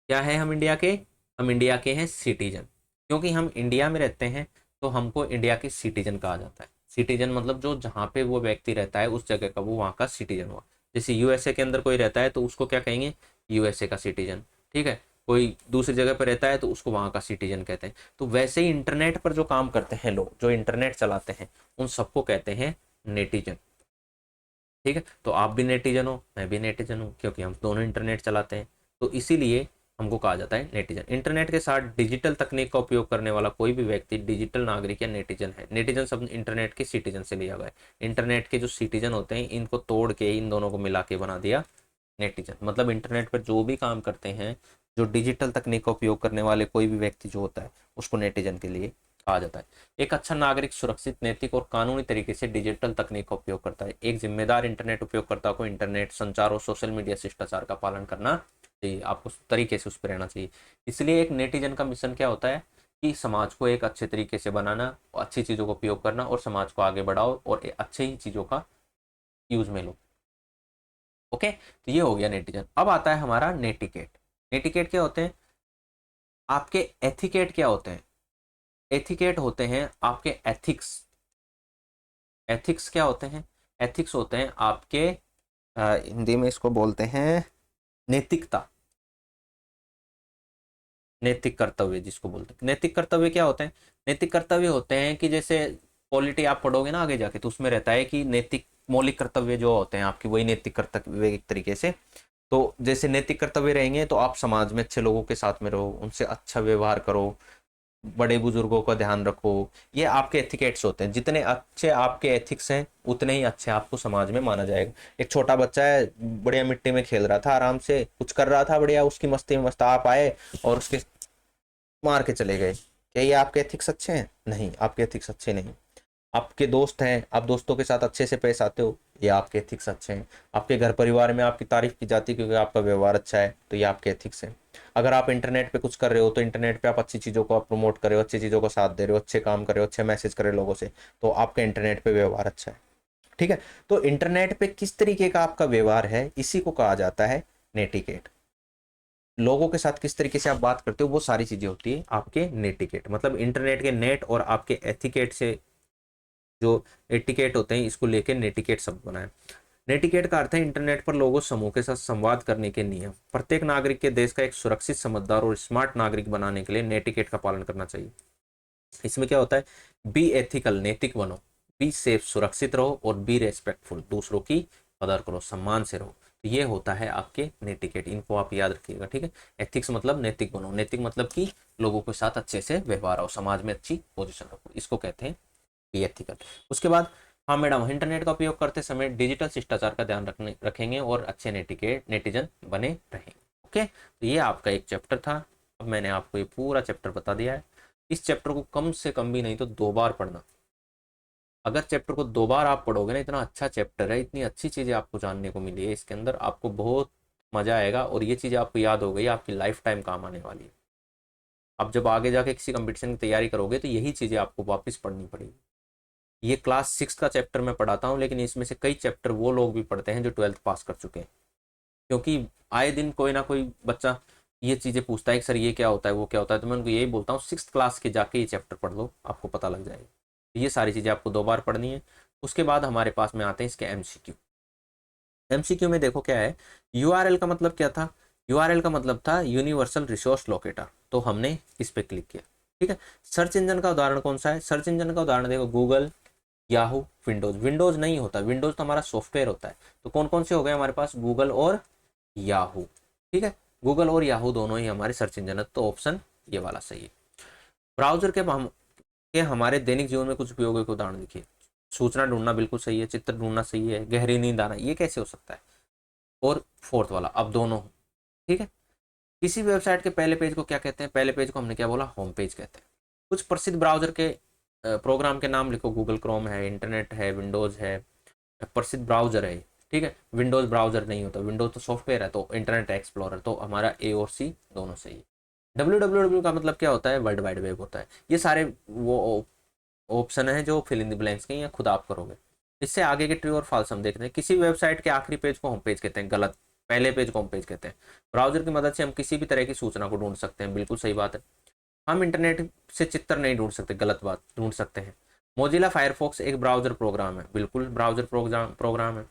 क्या है? हम इंडिया के, हम इंडिया के हैं सिटीजन। क्योंकि हम इंडिया में रहते हैं तो हमको इंडिया के सिटीजन कहा जाता है। सिटीजन मतलब जो जहाँ पे वो व्यक्ति रहता है उस जगह का वो वहाँ का सिटीजन हुआ। जैसे यूएसए के अंदर कोई रहता है तो उसको क्या कहेंगे? यूएसए का सिटीजन। ठीक है, कोई दूसरी जगह पर रहता है तो उसको वहाँ का सिटीजन कहते हैं। तो वैसे ही इंटरनेट पर जो काम करते हैं लोग, जो इंटरनेट चलाते हैं, उन सबको कहते हैं नेटिजन। ठीक है, तो आप भी नेटिजन हो, मैं भी नेटिजन हूँ, क्योंकि हम दोनों इंटरनेट चलाते हैं, तो इसीलिए हमको कहा जाता है नेटिजन। इंटरनेट के साथ डिजिटल तकनीक का उपयोग करने वाला कोई भी व्यक्ति डिजिटल नागरिक या नेटिजन है। नेटिजन शब्द इंटरनेट के सिटीजन से लिया गया है। इंटरनेट के जो सिटीजन होते हैं इनको तोड़ के इन दोनों को मिला के बना दिया नेटिजन। मतलब इंटरनेट पर जो भी काम करते हैं, जो डिजिटल तकनीक का उपयोग करने वाले कोई भी व्यक्ति जो होता है, उसको नेटिजन के लिए कहा जाता है। एक अच्छा नागरिक सुरक्षित, नैतिक और कानूनी तरीके से डिजिटल तकनीक का उपयोग करता है। एक जिम्मेदार इंटरनेट उपयोगकर्ता को इंटरनेट संचार और सोशल मीडिया शिष्टाचार का पालन करना चाहिए, आपको उस तरीके से उस पर रहना चाहिए। इसलिए एक नेटिजन का मिशन क्या होता है कि समाज को एक अच्छे तरीके से बनाना, अच्छी चीज़ों का उपयोग करना और समाज को आगे बढ़ाओ और अच्छे ही चीज़ों का यूज में लो। ओके, तो ये हो गया नेटिजन। अब आता है हमारा नेटिकेट। नेटिकेट क्या होते हैं? आपके एथिकेट क्या होते हैं? एथिकेट होते हैं आपके एथिक्स। एथिक्स क्या होते हैं? एथिक्स होते हैं आपके, हिंदी में इसको बोलते हैं नैतिकता, नैतिक कर्तव्य जिसको बोलते हैं। नैतिक कर्तव्य क्या होते हैं? नैतिक कर्तव्य होते हैं कि जैसे पॉलिटी आप पढ़ोगे ना आगे जाके, तो उसमें रहता है कि नैतिक मौलिक कर्तव्य जो होते हैं आपके, वही नैतिक कर्तव्य एक तरीके से। तो जैसे नैतिक कर्तव्य रहेंगे तो आप समाज में अच्छे लोगों के साथ में रहो, उनसे अच्छा व्यवहार करो, बड़े बुजुर्गों का ध्यान रखो। ये आपके एथिकेट्स होते हैं। जितने अच्छे आपके एथिक्स हैं उतने ही अच्छे आपको समाज में माना जाएगा। एक छोटा बच्चा है, बढ़िया मिट्टी में खेल रहा था, आराम से कुछ कर रहा था बढ़िया, उसकी मस्ती में मस्त आप आए और उसके मार के चले गए, क्या ये आपके एथिक्स अच्छे हैं? नहीं, आपके एथिक्स अच्छे नहीं। आपके दोस्त हैं, आप दोस्तों के साथ अच्छे से पेश आते हो, ये आपके एथिक्स अच्छे हैं। आपके घर परिवार में आपकी तारीफ की जाती है क्योंकि आपका व्यवहार अच्छा है, तो ये आपके एथिक्स हैं। अगर आप इंटरनेट पे कुछ कर रहे हो तो इंटरनेट पे आप अच्छी चीज़ों को आप प्रमोट कर रहे हो, अच्छी चीज़ों को साथ दे रहे हो, अच्छे काम कर रहे हो, अच्छे मैसेज कर रहे हो लोगों से, तो आपका इंटरनेट पे व्यवहार अच्छा है। ठीक है, तो इंटरनेट पे किस तरीके का आपका व्यवहार है, इसी को कहा जाता है नेटिकेट। लोगों के साथ किस तरीके से आप बात करते हो, वो सारी चीजें होती है आपके नेटिकेट। मतलब इंटरनेट के नेट और आपके एथिकेट से जो एटिकेट होते हैं, इसको लेके नेटिकेट शब्द बना है। नेटिकेट का अर्थ है इंटरनेट पर लोगों समूह के साथ संवाद करने के नियम। प्रत्येक नागरिक के देश का एक सुरक्षित, समझदार और स्मार्ट नागरिक बनाने के लिए नेटिकेट का पालन करना चाहिए। इसमें क्या होता है, बी एथिकल, नैतिक बनो, बी सेफ, सुरक्षित रहो, और बी रेस्पेक्टफुल, दूसरों की कदर करो, सम्मान से रहो। तो ये होता है आपके नेटिकेट, इनको आप याद रखिएगा। ठीक है, एथिक्स मतलब नैतिक बनो, नैतिक मतलब कि लोगों के साथ अच्छे से व्यवहार हो, समाज में अच्छी पोजीशन रखो, इसको कहते हैं बी एथिकल। उसके बाद, हाँ मैडम, इंटरनेट का उपयोग करते समय डिजिटल शिष्टाचार का ध्यान रखेंगे और अच्छे नेटिजन बने रहेंगे। ओके, तो ये आपका एक चैप्टर था। अब मैंने आपको ये पूरा चैप्टर बता दिया है। इस चैप्टर को कम से कम भी नहीं तो 2 बार पढ़ना। अगर चैप्टर को 2 बार आप पढ़ोगे ना, इतना अच्छा चैप्टर है, इतनी अच्छी चीज़ें आपको जानने को मिली है इसके अंदर, आपको बहुत मजा आएगा और ये चीज़ें आपको याद हो गई, आपकी लाइफ टाइम काम आने वाली है। आप जब आगे जाके किसी कंपटीशन की तैयारी करोगे तो यही चीज़ें आपको वापस पढ़नी पड़ेगी। ये क्लास 6 का चैप्टर मैं पढ़ाता हूँ, लेकिन इसमें से कई चैप्टर वो लोग भी पढ़ते हैं जो 12th पास कर चुके हैं, क्योंकि आए दिन कोई ना कोई बच्चा ये चीज़ें पूछता है कि सर ये क्या होता है, वो क्या होता है। तो मैं उनको यही बोलता हूँ 6th क्लास के जाके ये चैप्टर पढ़ लो, आपको पता लग जाएगा। ये सारी चीज़ें आपको 2 बार पढ़नी है। उसके बाद हमारे पास में आते हैं इसके एमसीक्यू। एमसीक्यू में देखो क्या है, यूआरएल का मतलब क्या था, यूआरएल का मतलब था यूनिवर्सल रिसोर्स लोकेटर, तो हमने इस पर क्लिक किया। ठीक है, सर्च इंजन का उदाहरण कौन सा है, सर्च इंजन का उदाहरण देखो गूगल, याहू, विंडोज। विंडोज नहीं होता, विंडोज तो हमारा सॉफ्टवेयर होता है। तो कौन कौन से हो गए हमारे पास, गूगल और याहू। ठीक है, गूगल और याहू दोनों ही हमारे सर्च इंजन है, तो ऑप्शन ये वाला सही है। ब्राउजर के हमारे दैनिक जीवन में कुछ उपयोगों के उदाहरण देखिए। सूचना ढूंढना बिल्कुल सही है, चित्र ढूंढना सही है, गहरी नींद आना, ये कैसे हो सकता है। और फोर्थ वाला, अब दोनों। ठीक है, किसी वेबसाइट के पहले पेज को क्या कहते हैं, पहले पेज को हमने क्या बोला, होम पेज कहते हैं। कुछ प्रसिद्ध ब्राउजर के प्रोग्राम के नाम लिखो, गूगल क्रोम है, इंटरनेट है, विंडोज है, प्रसिद्ध ब्राउजर है। ठीक है, विंडोज ब्राउजर नहीं होता, विंडोज तो सॉफ्टवेयर है, तो इंटरनेट एक्सप्लोरर, तो हमारा ए और सी दोनों सही है। डब्ल्यू का मतलब क्या होता है, वर्ल्ड वाइड वेब होता है। ये सारे वो ऑप्शन है जो फिल इन द ब्लैंक्स के, या खुद आप करोगे। इससे आगे के ट्रू और फॉल्स हम देखते हैं। किसी वेबसाइट के आखिरी पेज को होम पेज कहते हैं, गलत। पहले पेज को होम पेज कहते हैं। ब्राउजर की मदद से हम किसी भी तरह की सूचना को ढूंढ सकते हैं, बिल्कुल सही बात है। हम इंटरनेट से चित्र नहीं ढूंढ सकते, गलत बात, ढूंढ सकते हैं। मोजिला फायरफॉक्स एक ब्राउजर प्रोग्राम है, बिल्कुल ब्राउजर प्रोग्राम है।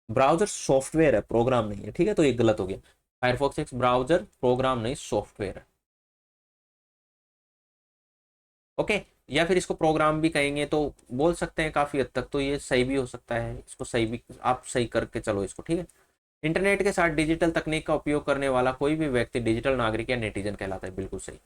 ब्राउजर सॉफ्टवेयर है, प्रोग्राम नहीं है। ठीक है, तो ये गलत हो गया। फायरफॉक्स एक ब्राउजर प्रोग्राम नहीं, सॉफ्टवेयर है। ओके, या फिर इसको प्रोग्राम भी कहेंगे तो बोल सकते हैं काफी हद तक, तो ये सही भी हो सकता है, इसको सही भी आप सही करके चलो इसको। ठीक है, इंटरनेट के साथ डिजिटल तकनीक का उपयोग करने वाला कोई भी व्यक्ति डिजिटल नागरिक या नेटिजन कहलाता है, बिल्कुल सही।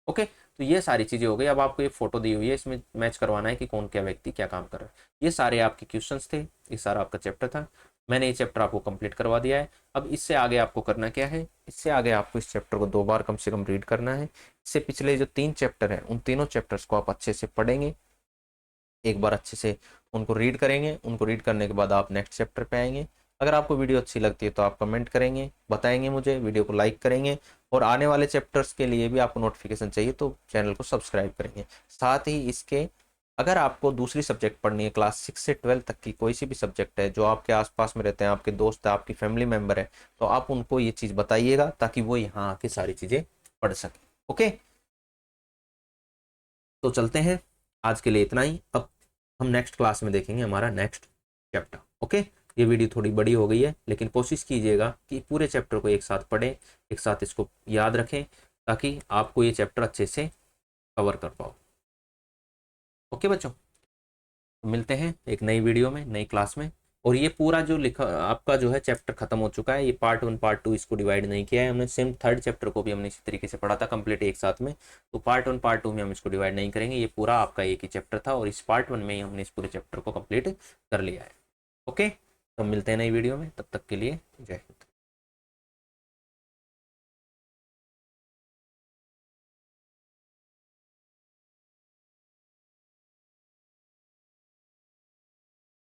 ओके, तो ये सारी चीजें हो गई। अब आपको ये फोटो दी हुई है, इसमें मैच करवाना है कि कौन क्या व्यक्ति क्या काम कर रहा है। ये सारे आपके क्वेश्चंस थे, ये सारा आपका चैप्टर था। मैंने ये चैप्टर आपको कंप्लीट करवा दिया है। अब इससे आगे आपको करना क्या है, इससे आगे आपको इस चैप्टर को 2 बार कम से कम रीड करना है। इससे पिछले जो 3 चैप्टर हैं, उन तीनों चैप्टर्स को आप अच्छे से पढ़ेंगे, एक बार अच्छे से उनको रीड करेंगे। उनको रीड करने के बाद आप नेक्स्ट चैप्टर पे आएंगे। अगर आपको वीडियो अच्छी लगती है तो आप कमेंट करेंगे, बताएंगे मुझे, वीडियो को लाइक करेंगे, और आने वाले चैप्टर्स के लिए भी आपको नोटिफिकेशन चाहिए तो चैनल को सब्सक्राइब करेंगे। साथ ही इसके, अगर आपको दूसरी सब्जेक्ट पढ़नी है, क्लास 6 से 12 तक की कोई सी भी सब्जेक्ट है, जो आपके आसपास में रहते हैं, आपके दोस्त है, आपकी फैमिली मेम्बर है, तो आप उनको ये चीज़ बताइएगा ताकि वो यहाँ आके सारी चीज़ें पढ़ सकें। ओके, तो चलते हैं, आज के लिए इतना ही। अब हम नेक्स्ट क्लास में देखेंगे हमारा नेक्स्ट चैप्टर। ओके, ये वीडियो थोड़ी बड़ी हो गई है, लेकिन कोशिश कीजिएगा कि पूरे चैप्टर को एक साथ पढ़ें, एक साथ इसको याद रखें, ताकि आपको ये चैप्टर अच्छे से कवर कर पाओ। ओके बच्चों, तो मिलते हैं एक नई वीडियो में, नई क्लास में। और ये पूरा जो लिखा आपका जो है चैप्टर खत्म हो चुका है। ये पार्ट 1 पार्ट 2 इसको डिवाइड नहीं किया है हमने। सेम थर्ड चैप्टर को भी हमने इसी तरीके से पढ़ा था कंप्लीट एक साथ में, तो पार्ट 1 पार्ट 2 में हम इसको डिवाइड नहीं करेंगे। ये पूरा आपका एक ही चैप्टर था, और इस पार्ट 1 में ही हमने इस पूरे चैप्टर को कंप्लीट कर लिया है। ओके, तो मिलते हैं नई वीडियो में, तब तक के लिए जय हिंद।